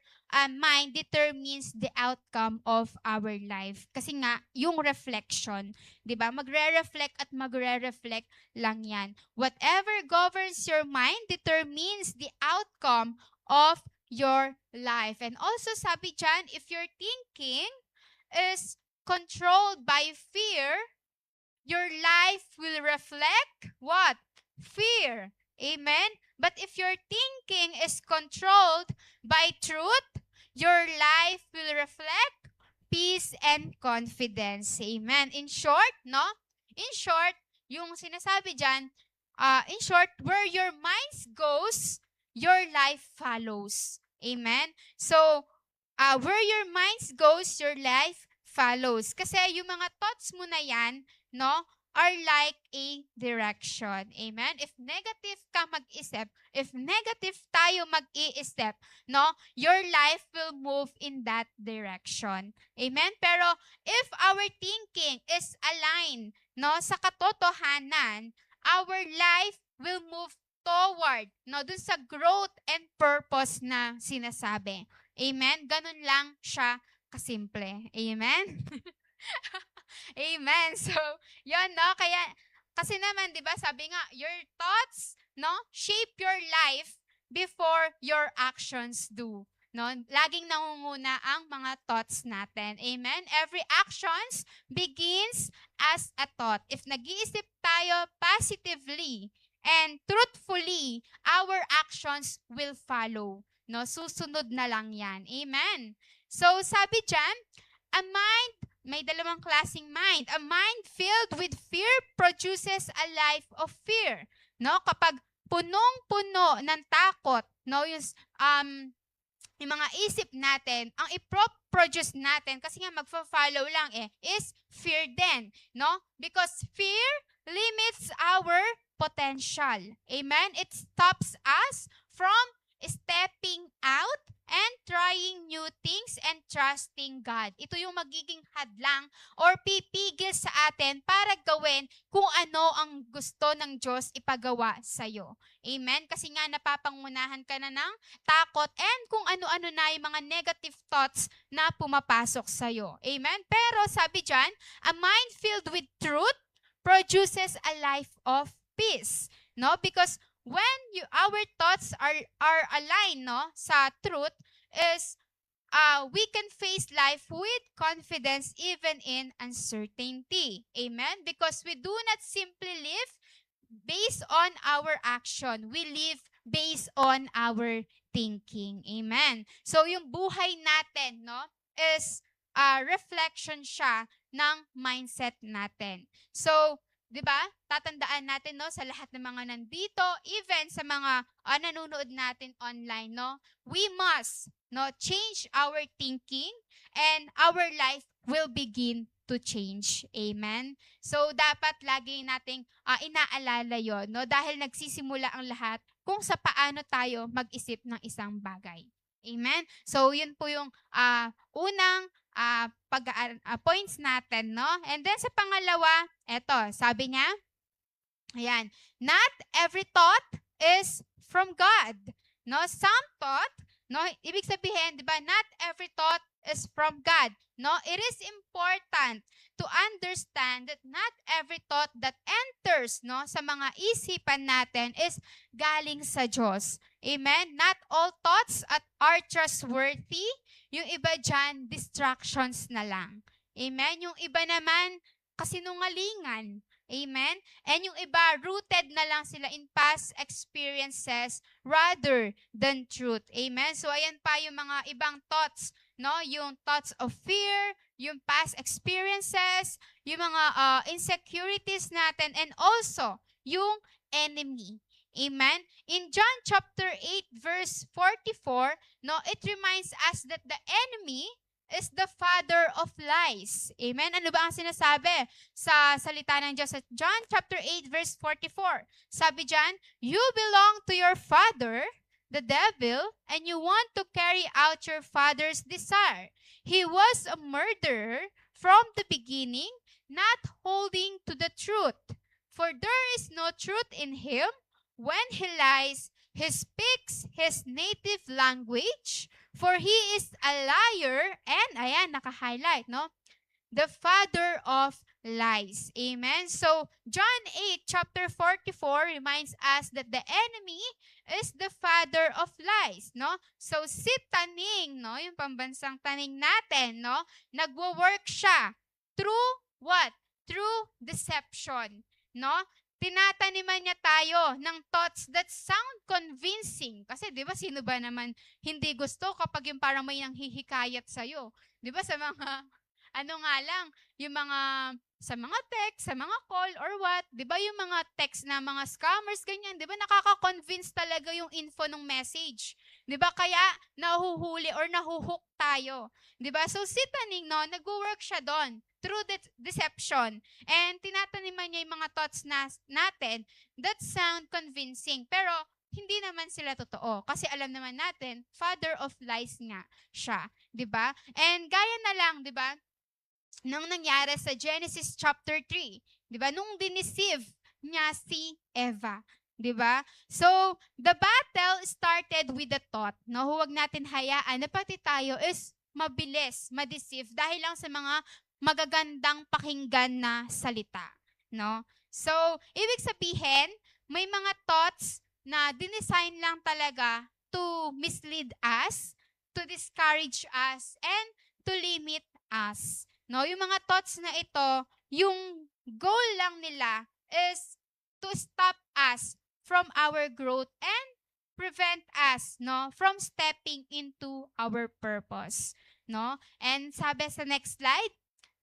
mind determines the outcome of our life. Kasi nga, yung reflection, 'di ba? Magre-reflect at magre-reflect lang 'yan. Whatever governs your mind determines the outcome of your life. And also sabi diyan, if your thinking is controlled by fear, your life will reflect what? Fear. Amen? But if your thinking is controlled by truth, your life will reflect peace and confidence. Amen? In short, In short, yung sinasabi dyan, in short, where your mind goes, your life follows. Amen? So, where your mind goes, your life follows. Kasi yung mga thoughts mo na yan, are like a direction. Amen? If negative ka mag-isip, if negative tayo mag-iisip, your life will move in that direction. Amen? Pero if our thinking is aligned, sa katotohanan, our life will move toward, dun sa growth and purpose na sinasabi. Amen? Ganun lang siya kasimple. Amen? Amen. So, yun, kaya, kasi naman, di ba, sabi nga, your thoughts, shape your life before your actions do. Laging nangunguna ang mga thoughts natin. Amen? Every actions begins as a thought. If nag-iisip tayo positively and truthfully, our actions will follow. Susunod na lang yan. Amen? So, sabi dyan, a mind, may dalawang klaseng mind. A mind filled with fear produces a life of fear. Kapag punong-puno ng takot, yung mga isip natin, ang i-produce natin, kasi nga magfa-follow lang is fear din. Because fear limits our potential. Amen? It stops us from stepping out and trying new things and trusting God. Ito yung magiging hadlang or pipigil sa atin para gawin kung ano ang gusto ng Diyos ipagawa sa'yo. Amen? Kasi nga napapangunahan ka na ng takot and kung ano-ano na yung mga negative thoughts na pumapasok sa'yo. Amen? Pero sabi dyan, a mind filled with truth produces a life of peace. Because when our thoughts are aligned sa truth, is we can face life with confidence even in uncertainty. Amen? Because we do not simply live based on our action. We live based on our thinking. Amen? So yung buhay natin is reflection siya ng mindset natin. So, 'di ba? Tatandaan natin sa lahat ng mga nandito, even sa mga nanonood natin online, we must change our thinking and our life will begin to change. Amen. So dapat lagi nating inaalala 'yon, dahil nagsisimula ang lahat kung sa paano tayo mag-isip ng isang bagay. Amen. So yun po yung unang points natin, And then sa pangalawa, eto, sabi niya, ayan, not every thought is from God. Some thought, ibig sabihin, 'di ba, not every thought is from God. It is important to understand that not every thought that enters, sa mga isipan natin is galing sa Diyos. Amen? Not all thoughts are trustworthy. Yung iba dyan, distractions na lang. Amen? Yung iba naman, kasinungalingan. Amen? And yung iba, rooted na lang sila in past experiences rather than truth. Amen? So, ayan pa yung mga ibang thoughts. Yung thoughts of fear, yung past experiences, yung mga insecurities natin, and also yung enemy. Amen? In John chapter 8 verse 44, it reminds us that the enemy is the father of lies. Amen? Ano ba ang sinasabi sa salita ng Diyos? Sa John chapter 8 verse 44, sabi diyan, you belong to your father, the devil, and you want to carry out your father's desire. He was a murderer from the beginning, not holding to the truth. For there is no truth in him. When he lies, He speaks his native language, for he is a liar, and ayan, naka-highlight, no? The father of lies. Amen? So, John 8, chapter 44 reminds us that the enemy is the father of lies, no? So, si taning, no? Yung pambansang taning natin, no? Nagwo-work siya through what? Through deception, no? Tinataniman niya tayo ng thoughts that sound convincing. Kasi, di ba, sino ba naman hindi gusto kapag yung parang may nanghihikayat sa'yo? Di ba, sa mga ano nga lang, yung mga, sa mga text, sa mga call, or what, di ba yung mga text na mga scammers, ganyan, di ba nakaka-convince talaga yung info ng message. Di ba kaya nahuhuli or nahuhook tayo. Di ba? So si Taning, no, nag-work siya doon through deception. And tinataniman niya yung mga thoughts natin that sound convincing. Pero hindi naman sila totoo. Kasi alam naman natin, father of lies nga siya. Di ba? And gaya na lang, di ba? Nung nangyari sa Genesis chapter 3, 'di ba? Nung diniceive niya si Eva, 'di ba? So, the battle started with the thought, no? Huwag natin hayaan na pati tayo is mabilis ma-deceive dahil lang sa mga magagandang pakinggan na salita, no? So, ibig sabihin, may mga thoughts na dinesign lang talaga to mislead us, to discourage us, and to limit us. No, yung mga thoughts na ito, yung goal lang nila is to stop us from our growth and prevent us, no, from stepping into our purpose, no? And sabi sa next slide,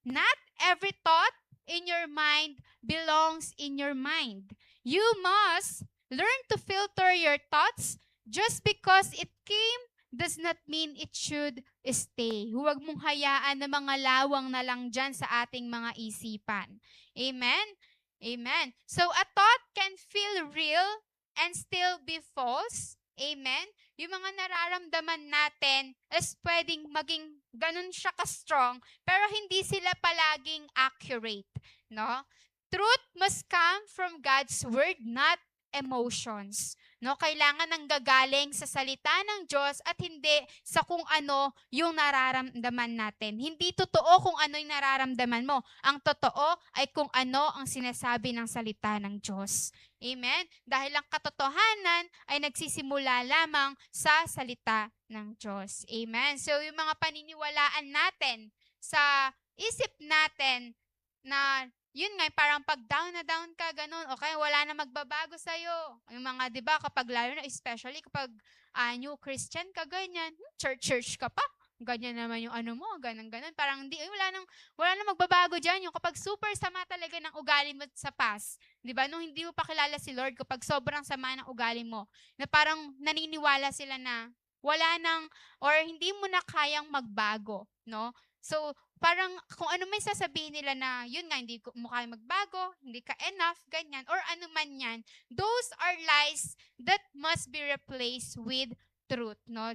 not every thought in your mind belongs in your mind. You must learn to filter your thoughts. Just because it came does not mean it should stay. Huwag mong hayaan na mga lawang na lang dyan sa ating mga isipan. Amen? Amen. So, a thought can feel real and still be false. Amen? Yung mga nararamdaman natin is pwedeng maging ganun siya ka-strong, pero hindi sila palaging accurate. No? Truth must come from God's word, not emotions. No, kailangan nang gagaling sa salita ng Diyos at hindi sa kung ano yung nararamdaman natin. Hindi totoo kung ano yung nararamdaman mo. Ang totoo ay kung ano ang sinasabi ng salita ng Diyos. Amen? Dahil ang katotohanan ay nagsisimula lamang sa salita ng Diyos. Amen? So yung mga paniniwalaan natin sa isip natin na yun nga, parang pag down na down ka, ganun, okay, wala na magbabago sa'yo. Yung mga, di ba, kapag lalo na, especially kapag new Christian ka, ganyan, church ka pa, ganyan naman yung ano mo, ganun, parang di, wala nang magbabago dyan. Yung kapag super sama talaga ng ugali mo sa past, di ba, nung hindi mo pa kilala si Lord, kapag sobrang sama ng ugali mo, na parang naniniwala sila na wala nang, or hindi mo na kayang magbago, no? So, parang kung ano may sasabihin nila na, yun nga, hindi mo kaya magbago, hindi ka enough, ganyan, or ano man yan, those are lies that must be replaced with truth, no?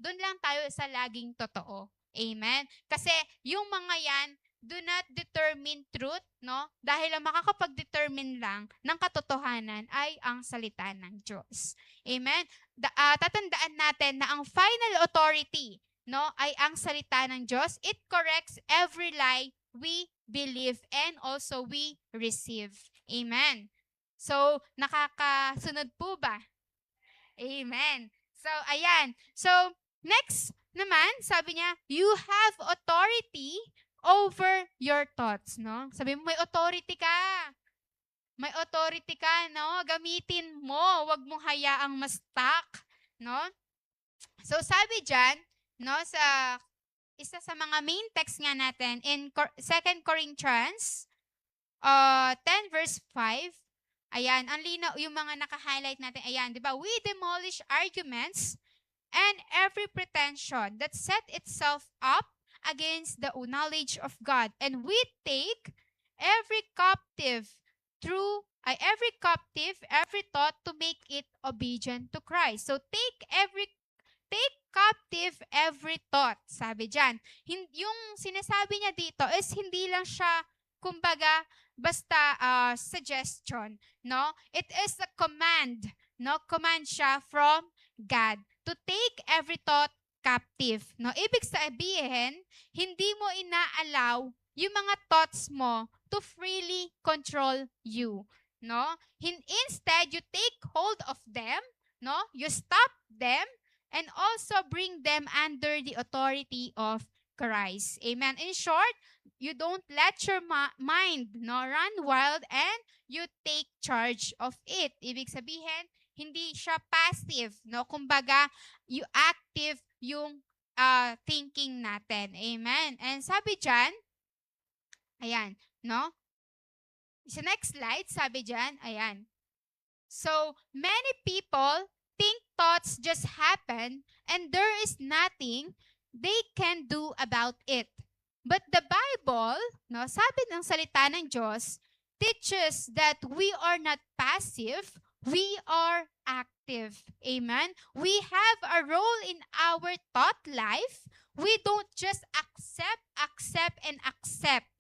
Doon lang tayo sa laging totoo. Amen? Kasi yung mga yan, do not determine truth, no? Dahil ang makakapag-determine lang ng katotohanan ay ang salita ng Diyos. Amen? Tatandaan natin na ang final authority, no, ay ang salita ng Diyos. It corrects every lie we believe and also we receive. Amen. So, nakakasunod po ba? Amen. So, ayan. So, next naman, sabi niya, you have authority over your thoughts, no? Sabi mo, may authority ka. May authority ka, no? Gamitin mo. Huwag mong hayaang ma-stuck, no? So, sabi dyan, no, sa isa sa mga main text nga natin in 2 Corinthians 10 verse 5. Ayan, ang linaw yung mga naka-highlight natin. Ayan, 'di ba? We demolish arguments and every pretension that set itself up against the knowledge of God, and we take every captive, every thought to make it obedient to Christ. So take captive every thought, sabi dyan. Yung sinasabi niya dito is hindi lang siya, kumbaga, basta suggestion, no? It is a command no? Command siya from God to take every thought captive, no? Ibig sabihin, hindi mo inaalaw yung mga thoughts mo to freely control you, no? Instead, you take hold of them, no? You stop them and also bring them under the authority of Christ. Amen. In short, you don't let your mind no run wild and you take charge of it. Ibig sabihin, hindi siya passive, no? Kumbaga, you active yung thinking natin. Amen. And sabi diyan, ayan, no? Sa next slide, sabi diyan, ayan. So, many people think thoughts just happen and there is nothing they can do about it. But the Bible, no, sabi ng salita ng Diyos, teaches that we are not passive, we are active. Amen? We have a role in our thought life. We don't just accept,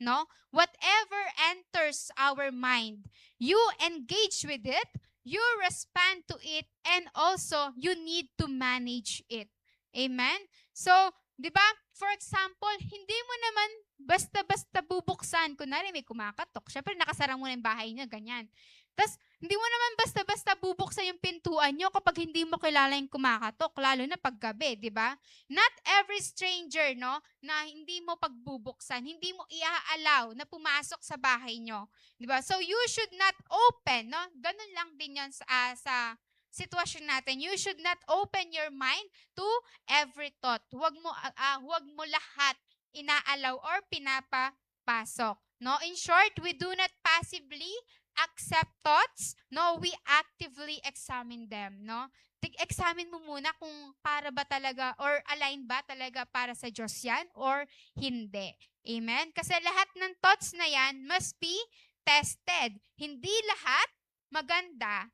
no? Whatever enters our mind, you engage with it, you respond to it, and also you need to manage it. Amen? So, di ba, for example, hindi mo naman basta-basta bubuksan. Kunwari may kumakatok. Syempre, nakasara mo na yung bahay niya, ganyan. Tapos, hindi mo naman basta-basta bubuksan yung pintuan nyo kapag hindi mo kilala yung kumakatok, lalo na paggabi, di ba? Not every stranger, no, na hindi mo pagbubuksan, hindi mo i-allow na pumasok sa bahay nyo. Di ba? So, you should not open, no? Ganun lang din yan sa sitwasyon natin. You should not open your mind to every thought. Huwag mo lahat inaalaw or pinapapasok. No? In short, we do not passively accept thoughts. No, we actively examine them. No? Examine mo muna kung para ba talaga or align ba talaga para sa Diyos yan or hindi. Amen? Kasi lahat ng thoughts na yan must be tested. Hindi lahat maganda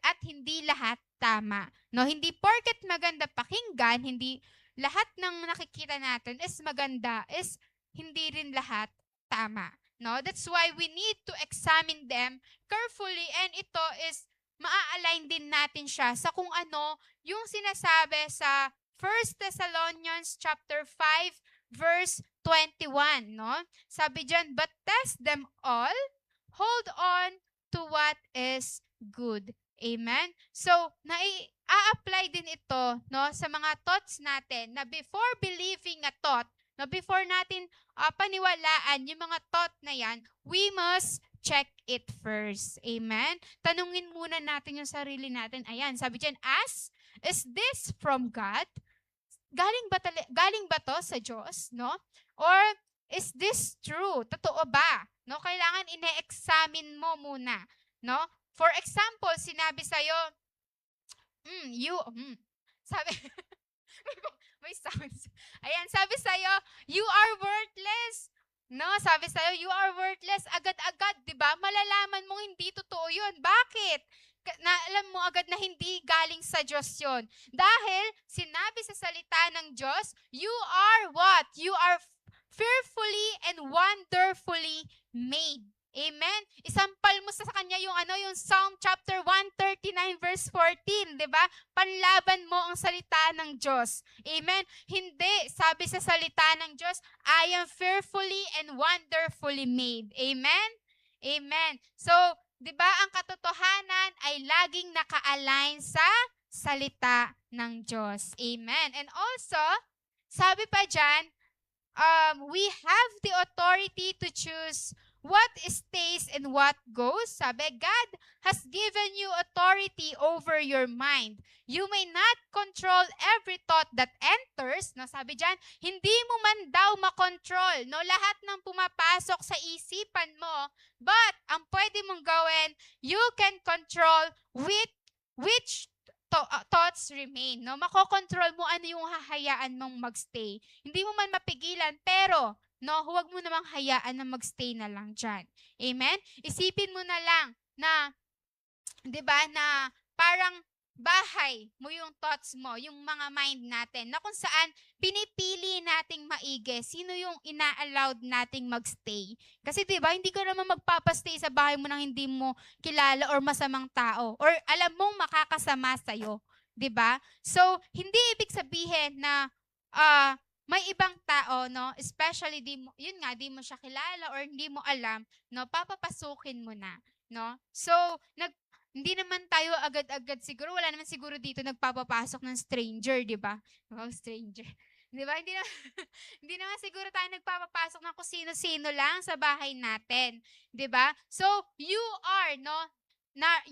at hindi lahat tama. No, hindi porket maganda pakinggan, hindi lahat ng nakikita natin is maganda, is hindi rin lahat tama. No, that's why we need to examine them carefully, and ito is maa-align din natin siya sa kung ano yung sinasabi sa 1 Thessalonians chapter 5 verse 21, no? Sabi diyan, but test them all, hold on to what is good. Amen? So, a-apply din ito, no, sa mga thoughts natin na before believing a thought, no, before natin paniwalaan yung mga thought na yan, we must check it first. Amen? Tanungin muna natin yung sarili natin. Ayan, sabi dyan, is this from God? Galing ba to sa Diyos, no? Or is this true? Totoo ba? No, kailangan ine-examine mo muna, no? For example, sinabi sa'yo, sabi, may sounds. Ayan, sabi sa'yo, you are worthless. No, sabi sa'yo, you are worthless. Agad-agad, di ba? Malalaman mo hindi totoo yun. Bakit? Alam mo agad na hindi galing sa Diyos yun. Dahil, sinabi sa salita ng Diyos, you are what? You are fearfully and wonderfully made. Amen? Isampal mo sa kanya yung yung Psalm chapter 139 verse 14, 'di ba? Panlaban mo ang salita ng Diyos. Amen? Hindi, sabi sa salita ng Diyos, I am fearfully and wonderfully made. Amen? Amen. So, 'di ba, ang katotohanan ay laging naka-align sa salita ng Diyos. Amen. And also, sabi pa diyan, we have the authority to choose what stays and what goes. Sabi, God has given you authority over your mind. You may not control every thought that enters. No, sabi dyan, hindi mo man daw makontrol, no, lahat ng pumapasok sa isipan mo. But, ang pwede mong gawin, you can control which thoughts remain. No? Makokontrol mo ano yung hahayaan mong magstay. Hindi mo man mapigilan, pero no, huwag mo namang hayaan na magstay na lang dyan. Amen? Isipin mo na lang na, di ba, na parang bahay mo yung thoughts mo, yung mga mind natin, na kung saan pinipili nating maigi, sino yung ina-allowed nating magstay. Kasi 'di ba, hindi ka naman magpapastay sa bahay mo nang hindi mo kilala or masamang tao or alam mong makakasama sa 'di ba? So, hindi ibig sabihin na may ibang tao, no, especially yun nga, di mo siya kilala or hindi mo alam, no, papapasukin mo na, no? So, hindi naman tayo agad-agad siguro, wala naman siguro dito nagpapapasok ng stranger, di ba? Oh, stranger. Di ba? Hindi, hindi naman siguro tayo nagpapapasok ng kung sino-sino lang sa bahay natin. Di ba? So, you are, no?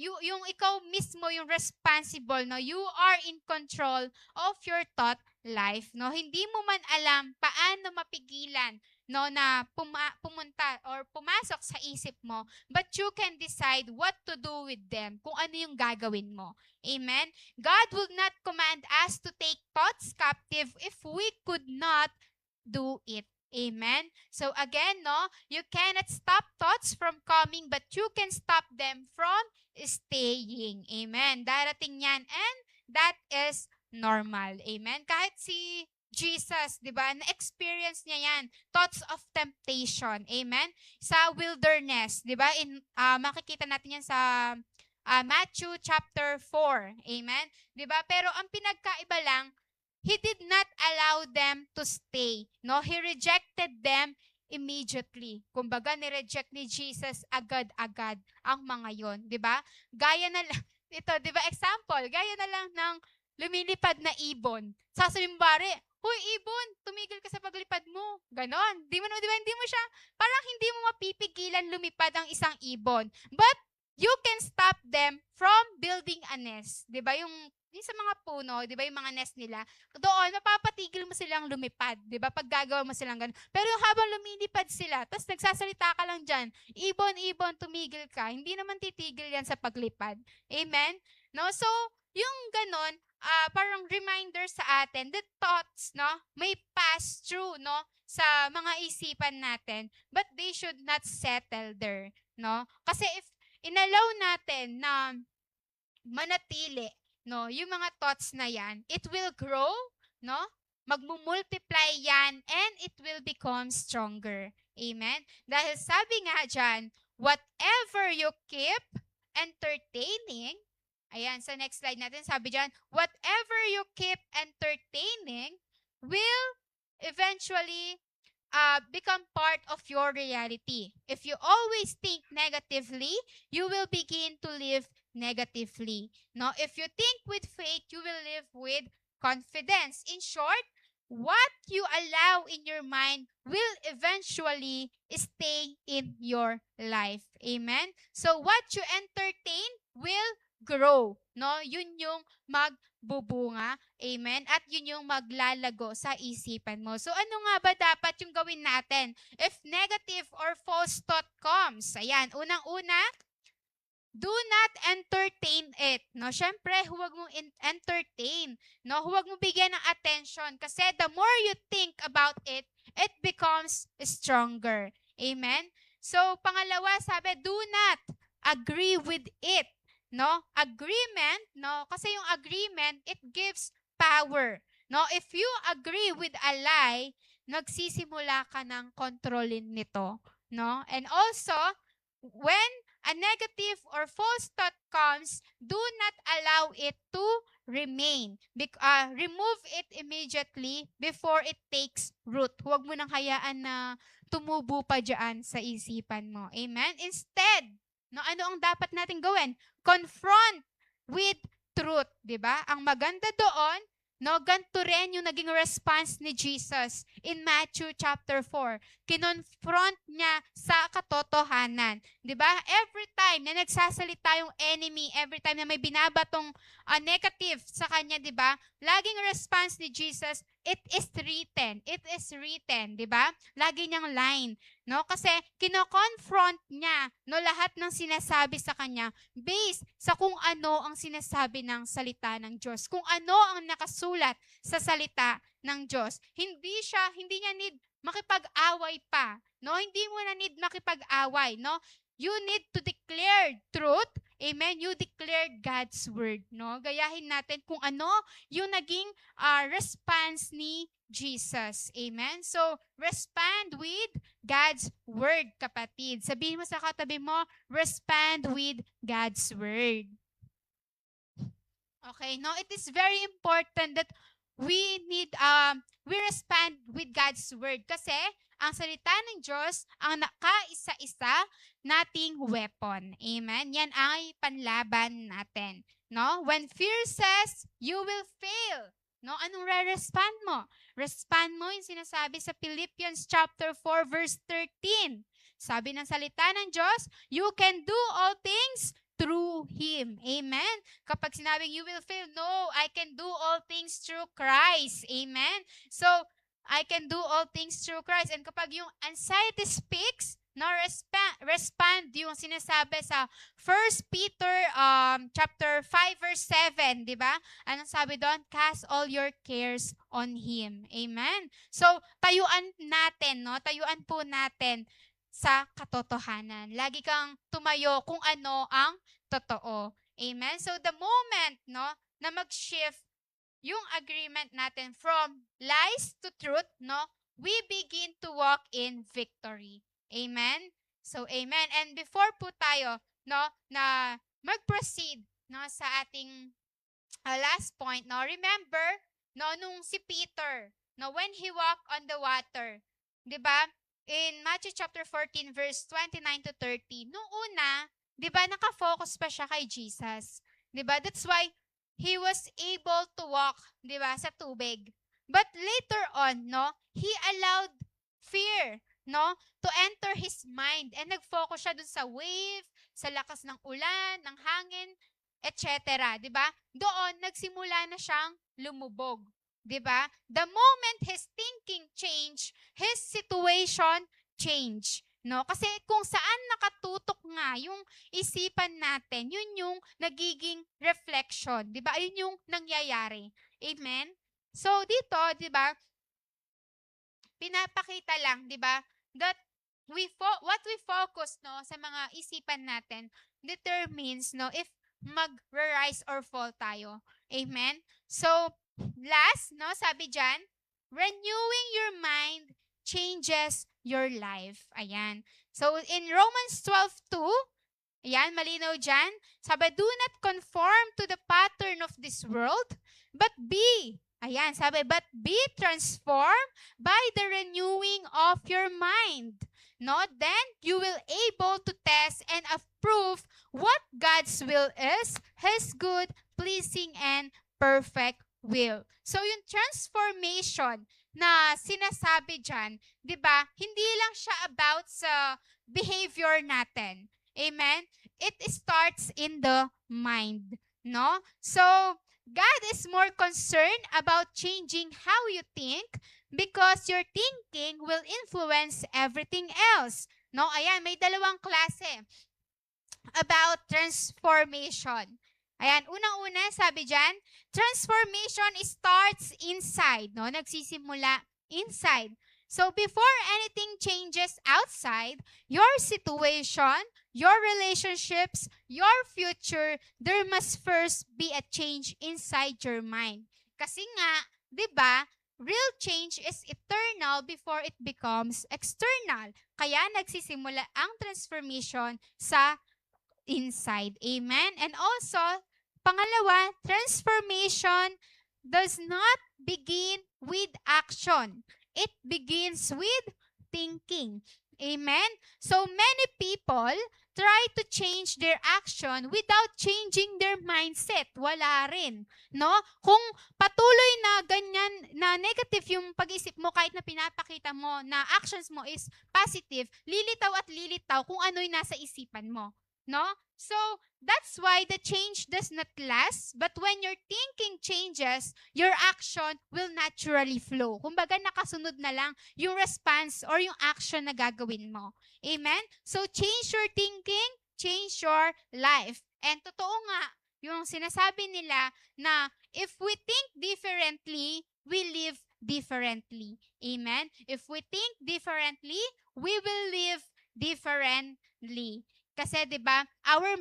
Yung ikaw mismo yung responsible, no? You are in control of your thought life, no? Hindi mo man alam paano mapigilan, no, na pumunta or pumasok sa isip mo, but you can decide what to do with them, kung ano yung gagawin mo. Amen? God will not command us to take thoughts captive if we could not do it. Amen? So again, no, you cannot stop thoughts from coming, but you can stop them from staying. Amen? Darating yan, and that is normal. Amen? Kahit si Jesus, di ba, na-experience niya yan, thoughts of temptation. Amen? Sa wilderness, di ba, makikita natin yan sa Matthew chapter 4. Amen? Di ba? Pero ang pinagkaiba lang, He did not allow them to stay. No, He rejected them immediately. Kumbaga, ni-reject ni Jesus agad-agad ang mga yon, 'di ba? Gaya na lang ito, 'di ba? Example, gaya na lang ng lumilipad na ibon. Sasabihin mo, pare, "Hoy, ibon, tumigil ka sa paglipad mo." Ganon. Di ba? Hindi mo siya, parang hindi mo mapipigilan lumipad ang isang ibon. But you can stop them from building a nest. 'Di ba? Yung sa mga puno, 'di ba, yung mga nest nila, doon mapapatigil mo silang lumipad, 'di ba? Pag gagawa mo silang ganun. Pero yung habang lumilipad sila, tapos nagsasalita ka lang diyan, ibon, ibon, tumigil ka. Hindi naman titigil 'yan sa paglipad. Amen? No? So, yung ganun, parang reminder sa atin that thoughts, no, may pass through, no, sa mga isipan natin, but they should not settle there, no? Kasi if inallow natin na manatili, no, yung mga thoughts na yan, it will grow, no? Magmumultiply yan, and it will become stronger. Amen? Dahil sabi nga dyan, whatever you keep entertaining, ayan, sa next slide natin, sabi dyan, whatever you keep entertaining will eventually become part of your reality. If you always think negatively, you will begin to live negatively. No, if you think with faith, you will live with confidence. In short, what you allow in your mind will eventually stay in your life. Amen? So what you entertain will grow. No, yun yung magbubunga. Amen? At yun yung maglalago sa isipan mo. So ano nga ba dapat yung gawin natin if negative or false thought comes? Ayan, unang-una, do not entertain it. No, syempre, huwag mong entertain. No, huwag mo bigyan ng attention kasi the more you think about it, it becomes stronger. Amen? So, pangalawa, sabi, do not agree with it. No, agreement, no, kasi yung agreement, it gives power. No, if you agree with a lie, nagsisimula ka ng kontrolin nito. No, and also, when a negative or false thought comes, do not allow it to remain. Remove it immediately before it takes root. Huwag mo nang hayaan na tumubo pa dyan sa isipan mo. Amen? Instead, no, ano ang dapat natin gawin? Confront with truth. Diba? Ang maganda doon, no, ganito rin yung naging response ni Jesus in Matthew chapter 4. Kinonfront niya sa katotohanan. Diba? Every time na nagsasalita yung enemy, every time na may binabatong negative sa kanya, diba? Laging response ni Jesus, it is written. It is written. Diba? Lagi niyang line. No? Kasi kino-confront niya, no, lahat ng sinasabi sa kanya based sa kung ano ang sinasabi ng salita ng Diyos. Kung ano ang nakasulat sa salita ng Diyos. Hindi niya need makipag-away pa. No? Hindi mo na need makipag-away. No? You need to declare truth Amen? You declare God's word, no? Gayahin natin kung ano yung naging response ni Jesus. Amen? So, respond with God's word, kapatid. Sabihin mo sa katabi mo, respond with God's word. Okay, no? It is very important that we respond with God's word kasi ang salita ng Diyos ang nakaisa-isa nating weapon. Amen? Yan ay panlaban natin. No? When fear says, you will fail. No? Anong re-respond mo? Respond mo yung sinasabi sa Philippians chapter 4 verse 13. Sabi ng salita ng Diyos, you can do all things through Him. Amen? Kapag sinabing you will fail, no, I can do all things through Christ. Amen? So, I can do all things through Christ. And kapag yung anxiety speaks, no, respond yung sinasabi sa 1 Peter chapter 5 verse 7, di ba? Anong sabi doon? Cast all your cares on Him. Amen? So, tayuan natin, no? Tayuan po natin sa katotohanan. Lagi kang tumayo kung ano ang totoo. Amen? So, the moment, no, na mag-shift yung agreement natin from lies to truth, no, we begin to walk in victory. Amen? So, amen. And before po tayo, no, na mag-proceed, no, sa ating last point, no, remember, no, nung si Peter, no, when he walked on the water, di ba, in Matthew chapter 14, verse 29 to 30, nung una, di ba, nakafocus pa siya kay Jesus. Di ba? That's why he was able to walk, di ba, sa tubig. But later on, no, he allowed fear, no, to enter his mind. And nag-focus siya dun sa wave, sa lakas ng ulan, ng hangin, etc. Di ba? Doon, nagsimula na siyang lumubog. Di ba? The moment his thinking changed, his situation changed. No? Kasi kung saan nakatutok nga yung isipan natin, yun yung nagiging reflection. Di ba? Yun yung nangyayari. Amen? So, dito, di ba, pinapakita lang, di ba, that what we focus, no, sa mga isipan natin determines, no, if mag-rise or fall tayo. Amen? So, last, no, sabi dyan, renewing your mind changes your life. Ayan. So, in Romans 12:2, ayan, malinaw dyan, sabi, do not conform to the pattern of this world, but be, ayan, sabi, but be transformed by the renewing of your mind. No? Then, you will able to test and approve what God's will is, His good, pleasing, and perfect will. So, yung transformation na sinasabi dyan, di ba, hindi lang siya about sa behavior natin. Amen? It starts in the mind. No? So, God is more concerned about changing how you think because your thinking will influence everything else. No? Ayan, may dalawang klase about transformation. Ayan, unang-una, sabi dyan, transformation starts inside, no? Nagsisimula inside. So, before anything changes outside, your situation, your relationships, your future, there must first be a change inside your mind. Kasi nga, di ba, real change is eternal before it becomes external. Kaya nagsisimula ang transformation sa inside. Amen? And also, pangalawa, transformation does not begin with action. It begins with thinking. Amen? So many people try to change their action without changing their mindset. Wala rin. No? Kung patuloy na ganyan, na negative yung pag-isip mo kahit na pinapakita mo na actions mo is positive, lilitaw at lilitaw kung ano yung nasa isipan mo. No? So, that's why the change does not last, but when your thinking changes, your action will naturally flow. Kumbaga, nakasunod na lang yung response or yung action na gagawin mo. Amen? So, change your thinking, change your life. And totoo nga, yung sinasabi nila na if we think differently, we live differently. Amen? If we think differently, we will live differently. Kasi 'di ba, our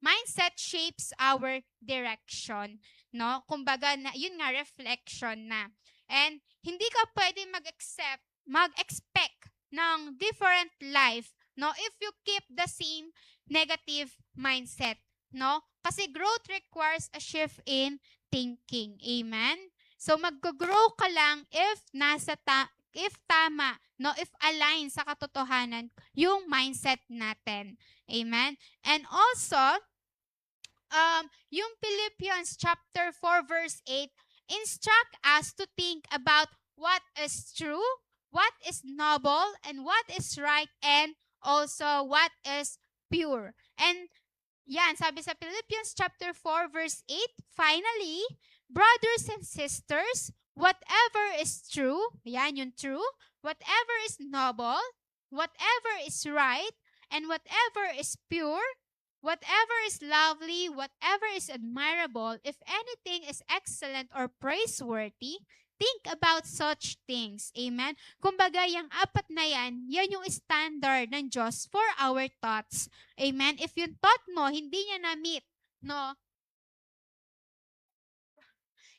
mindset shapes our direction, no? Kumbaga na, yun nga reflection na. And hindi ka pwedeng mag-expect ng different life, no? If you keep the same negative mindset, no? Kasi growth requires a shift in thinking. Amen? So mag-grow ka lang if if tama, no, if align sa katotohanan yung mindset natin. Amen? And also, yung Philippians chapter 4 verse 8 instruct us to think about what is true, what is noble, and what is right, and also what is pure. And yan, sabi sa Philippians chapter 4 verse 8, finally, brothers and sisters, whatever is true, yan yung true, whatever is noble, whatever is right, and whatever is pure, whatever is lovely, whatever is admirable, if anything is excellent or praiseworthy, think about such things. Amen? Kumbaga, yung apat na yan, yan yung standard ng Diyos for our thoughts. Amen? If yung thought mo, hindi niya na-meet, no?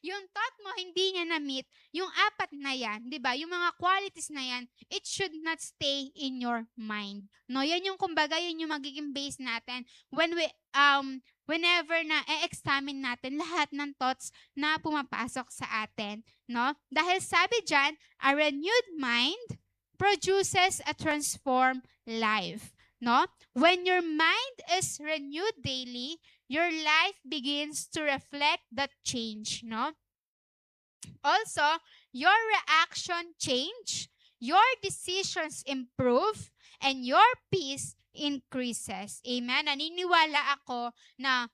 Yung thought mo, hindi niya na-meet, yung apat na yan, di ba? Yung mga qualities na yan, it should not stay in your mind. No? Yan yung, kumbaga, yun yung magiging base natin when whenever na e-examine natin lahat ng thoughts na pumapasok sa atin. No? Dahil sabi dyan, a renewed mind produces a transformed life. No? When your mind is renewed daily, your life begins to reflect that change, no? Also, your reaction change, your decisions improve, and your peace increases. Amen? Naniniwala ako na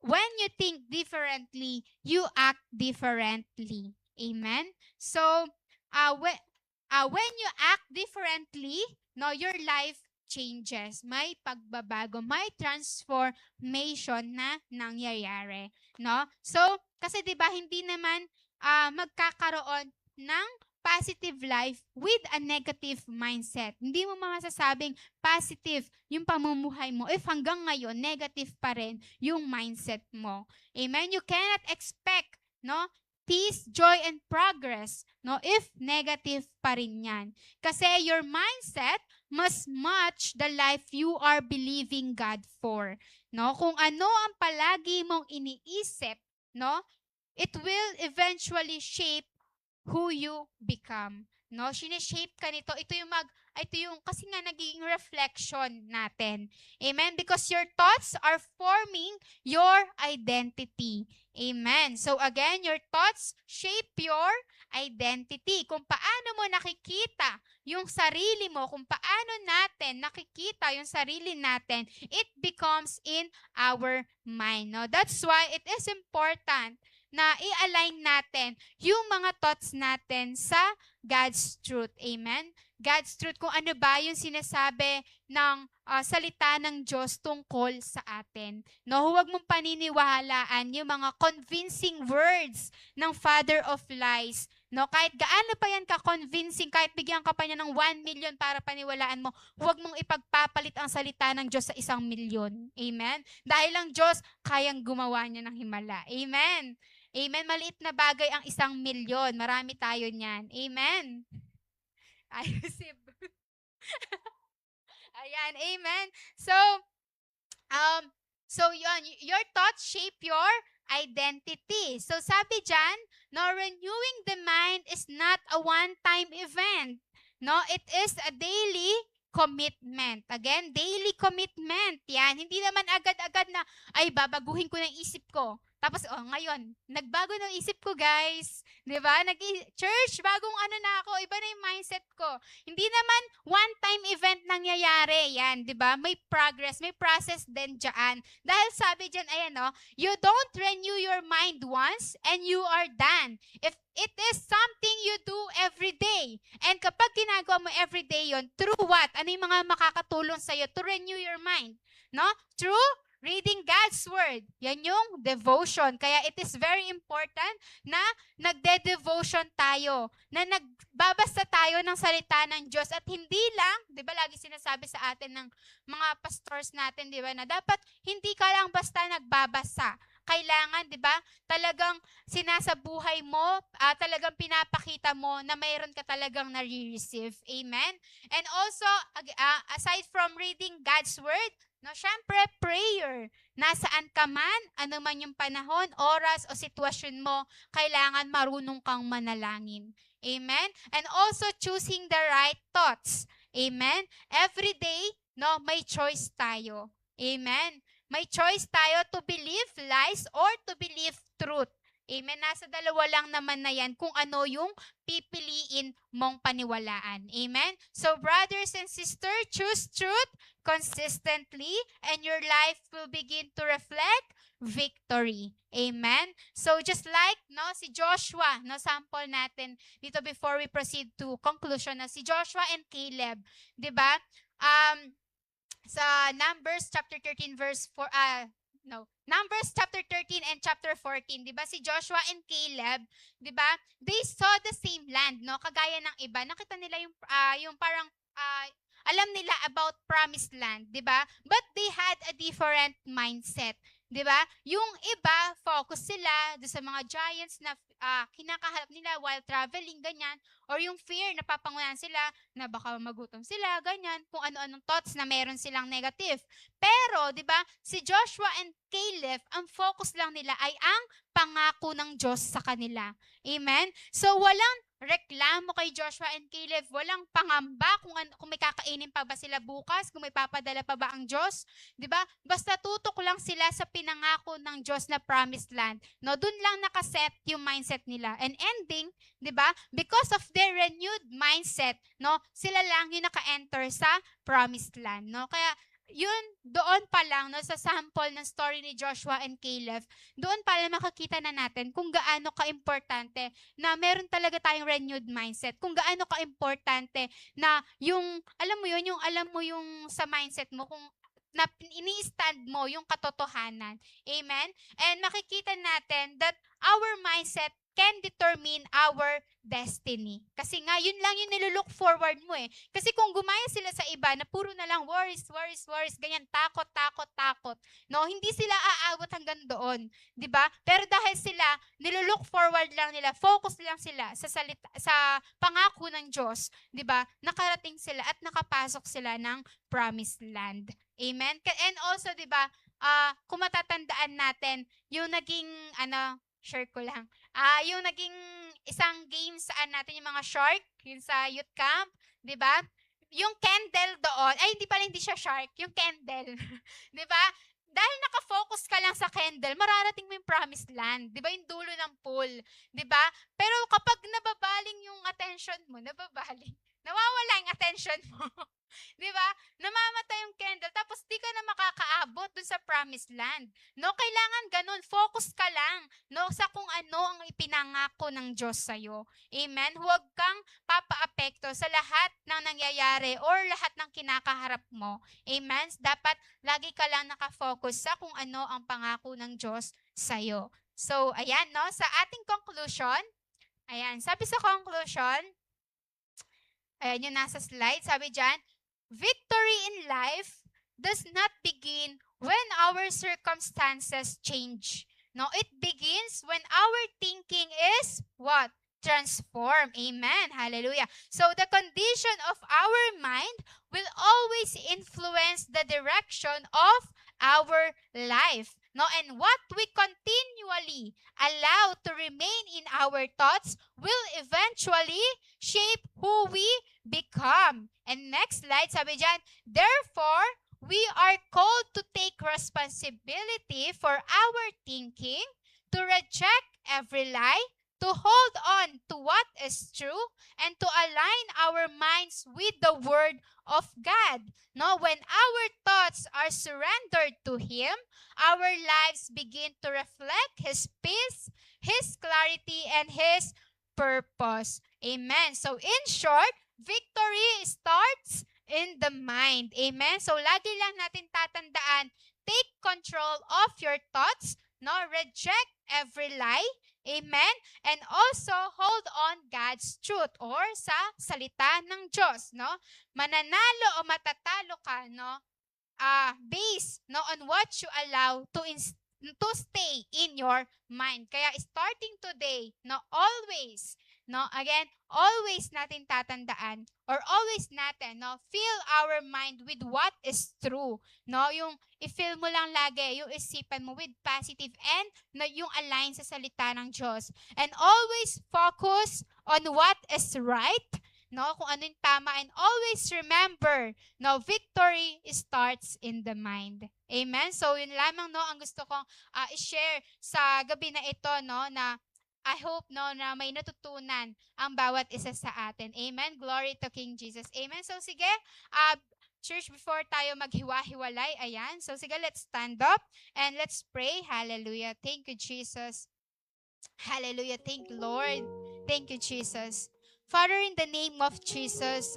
when you think differently, you act differently. Amen? So, when you act differently, no, your life changes, may pagbabago, may transformation na nangyayari, no? So, kasi 'di ba hindi naman magkakaroon ng positive life with a negative mindset. Hindi mo masasabing positive yung pamumuhay mo if hanggang ngayon negative pa rin yung mindset mo. Amen? You cannot expect, no, peace, joy, and progress, no, if negative pa rin yan. Kasi your mindset must match the life you are believing God for. No? Kung ano ang palagi mong iniisip, no, it will eventually shape who you become. No? Sineshape ka nito. Ito yung kasi nga nagiging reflection natin. Amen? Because your thoughts are forming your identity. Amen. So again, your thoughts shape your identity. Kung paano mo nakikita yung sarili mo, kung paano natin nakikita yung sarili natin, it becomes in our mind. No? That's why it is important na i-align natin yung mga thoughts natin sa God's truth. Amen? God's truth, kung ano ba yung sinasabi ng salita ng Diyos tungkol sa atin. No, huwag mong paniniwalaan yung mga convincing words ng father of lies. No, kahit gaano pa yan ka-convincing, kahit bigyan ka pa niya ng 1 million para paniwalaan mo, huwag mong ipagpapalit ang salita ng Diyos sa 1 milyon. Amen? Dahil ang Diyos, kayang gumawa niya ng himala. Amen? Amen? Maliit na bagay ang 1 milyon. Marami tayo niyan. Amen? Ayusip. Ayan, amen. So yun, your thoughts shape your identity. So sabi dyan, no, renewing the mind is not a one-time event. No, it is a daily commitment. Again, daily commitment. Yan, hindi naman agad-agad na, ay, babaguhin ko ng isip ko. Tapos, ngayon, nagbago ng isip ko, guys. Diba? Church, bagong ano na ako, iba na yung mindset ko. Hindi naman one-time event nangyayari. Yan, diba? May progress, may process din dyan. Dahil sabi dyan, ayan, no, you don't renew your mind once and you are done. If it is something you do every day. And kapag ginagawa mo every day yon, through what? Ano yung mga makakatulong sa'yo to renew your mind? No? Through reading God's Word. Yan yung devotion. Kaya it is very important na nagde-devotion tayo, na nagbabasa tayo ng salita ng Diyos. At hindi lang, di ba lagi sinasabi sa atin ng mga pastors natin, di ba, na dapat hindi ka lang basta nagbabasa. Kailangan, di ba, talagang sinasabuhay mo, talagang pinapakita mo na mayroon ka talagang nare-receive. Amen? And also, aside from reading God's Word, no, syempre, prayer. Nasaan ka man, ano man yung panahon, oras o sitwasyon mo, kailangan marunong kang manalangin. Amen? And also, choosing the right thoughts. Amen? Every day, no, may choice tayo. Amen? May choice tayo to believe lies or to believe truth. Amen? Nasa dalawa lang naman na yan kung ano yung pipiliin mong paniwalaan. Amen? So, brothers and sisters, choose truth consistently and your life will begin to reflect victory. Amen? So, just like no, si Joshua, no, sample natin dito before we proceed to conclusion, na si Joshua and Caleb, di ba? Sa Numbers chapter 13 verse 4, Numbers chapter 13 and chapter 14, 'di ba? Si Joshua and Caleb, 'di ba? They saw the same land, no? Kagaya ng iba, nakita nila yung parang alam nila about promised land, 'di ba? But they had a different mindset. 'Di ba? Yung iba, focus sila do sa mga giants na kinakaharap nila while traveling, ganyan. Or yung fear, napapangunahan sila na baka magutom sila, ganyan. Kung ano-anong thoughts na meron silang negative. Pero, 'di ba, si Joshua and Caleb, ang focus lang nila ay ang pangako ng Diyos sa kanila. Amen? So, walang reklamo kay Joshua and Caleb, walang pangamba kung may kakainin pa ba sila bukas, kung may papadala pa ba ang Diyos, 'di ba? Basta tutok lang sila sa pinangako ng Diyos na promised land. No, doon lang nakaset yung mindset nila. And ending, 'di ba? Because of their renewed mindset, no, sila lang yung naka-enter sa promised land, no? Kaya yun, doon pa lang, no, sa sample ng story ni Joshua and Caleb, doon pa lang makakita na natin kung gaano ka-importante na meron talaga tayong renewed mindset. Kung gaano ka-importante na yung, alam mo yung sa mindset mo, kung na ini-stand mo yung katotohanan. Amen? And makikita natin that our mindset can determine our destiny. Kasi nga, yun lang yung nilulook forward mo eh. Kasi kung gumaya sila sa iba na puro na lang worries, ganyan, takot. No, hindi sila aabot hanggang doon. 'Di ba? Pero dahil sila, nilulook forward lang nila, focus lang sila sa sa pangako ng Diyos, 'di ba? Nakarating sila at nakapasok sila ng promised land. Amen? And also, 'di ba, kung matatandaan natin, yung naging, share ko lang. Yung naging isang game saan natin yung mga shark, yung sa youth camp, 'di ba? Yung candle doon, hindi siya shark, yung candle. 'Di ba? Dahil nakafocus ka lang sa candle, mararating mo yung promised land. 'Di ba? Yung dulo ng pool, 'di ba? Pero kapag nababaling yung attention mo, nawawala yung attention mo. 'Di ba? Namamatay yung candle tapos di ka na makakaabot dun sa promised land. No, kailangan ganun, focus ka lang, no, sa kung ano ang ipinangako ng Diyos sa iyo. Amen. Huwag kang papaapekto sa lahat ng nangyayari or lahat ng kinakaharap mo. Amen. Dapat lagi ka lang nakafocus sa kung ano ang pangako ng Diyos sa iyo. So, ayan, no, sa ating conclusion, ayan, sabi sa conclusion, ayan yung nasa slide, sabi diyan, victory in life does not begin when our circumstances change. No, it begins when our thinking is what? Transformed. Amen. Hallelujah. So the condition of our mind will always influence the direction of our life. No, and what we continually allow to remain in our thoughts will eventually shape who we become. And next slide, sabi dyan, therefore, we are called to take responsibility for our thinking, to reject every lie, to hold on to what is true, and to align our minds with the Word of God. No, when our thoughts are surrendered to Him, our lives begin to reflect His peace, His clarity, and His purpose. Amen. So in short, victory starts in the mind. Amen. So lagi lang natin tatandaan take control of your thoughts, no? Reject every lie. Amen? And also, hold on God's truth or sa salita ng Diyos, no? Mananalo o matatalo ka, no? Based, no, on what you allow to stay in your mind. Kaya starting today, no, always, no, again, always natin tatandaan or always natin, no, fill our mind with what is true. No, yung i-fill mo lang lagi, yung isipan mo with positive and no, yung align sa salita ng Diyos. And always focus on what is right, no, kung ano yung tama, and always remember, no, victory starts in the mind. Amen? So, yun lamang, no, ang gusto kong i-share sa gabi na ito, no, na I hope, no, na may natutunan ang bawat isa sa atin. Amen? Glory to King Jesus. Amen? So, sige, church, before tayo maghiwa-hiwalay, ayan. So, sige, let's stand up and let's pray. Hallelujah. Thank you, Jesus. Hallelujah. Thank you, Lord. Thank you, Jesus. Father, in the name of Jesus,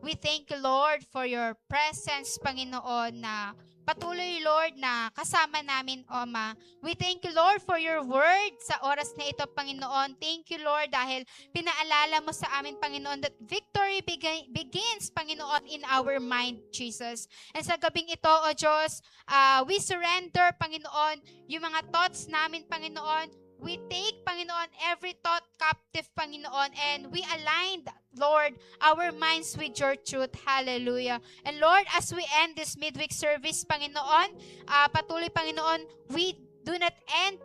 we thank you, Lord, for your presence, Panginoon, na patuloy, Lord, na kasama namin, Oma. We thank you, Lord, for your word sa oras na ito, Panginoon. Thank you, Lord, dahil pinaalala mo sa amin, Panginoon, that victory begins, Panginoon, in our mind, Jesus. And sa gabing ito, O Diyos, we surrender, Panginoon, yung mga thoughts namin, Panginoon. We take, Panginoon, every thought captive, Panginoon, and we aligned, Lord, our minds with your truth. Hallelujah. And Lord, as we end this midweek service, Panginoon, patuloy, Panginoon, we do not end,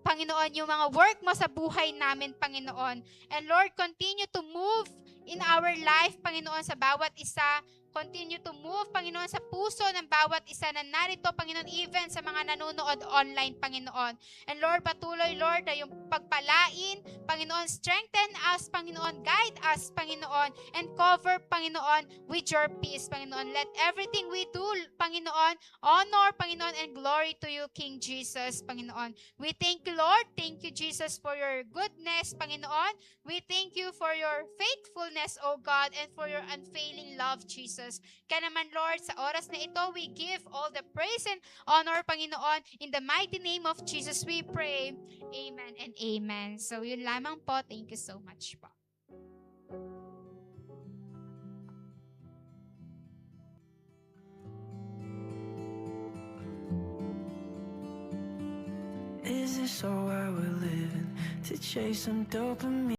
Panginoon, yung mga work mo sa buhay namin, Panginoon. And Lord, continue to move in our life, Panginoon, sa bawat isa. Continue to move, Panginoon, sa puso ng bawat isa na narito, Panginoon, even sa mga nanonood online, Panginoon. And Lord, patuloy, Lord, na yung pagpalain, Panginoon, strengthen us, Panginoon, guide us, Panginoon, and cover, Panginoon, with your peace, Panginoon. Let everything we do, Panginoon, honor, Panginoon, and glory to you, King Jesus, Panginoon. We thank you, Lord. Thank you, Jesus, for your goodness, Panginoon. We thank you for your faithfulness, O God, and for your unfailing love, Jesus. Kaya naman, Lord, sa oras na ito, we give all the praise and honor, Panginoon. In the mighty name of Jesus, we pray. Amen and amen. So, yun lamang po. Thank you so much po. Is this all why we're living? To chase some dopamine?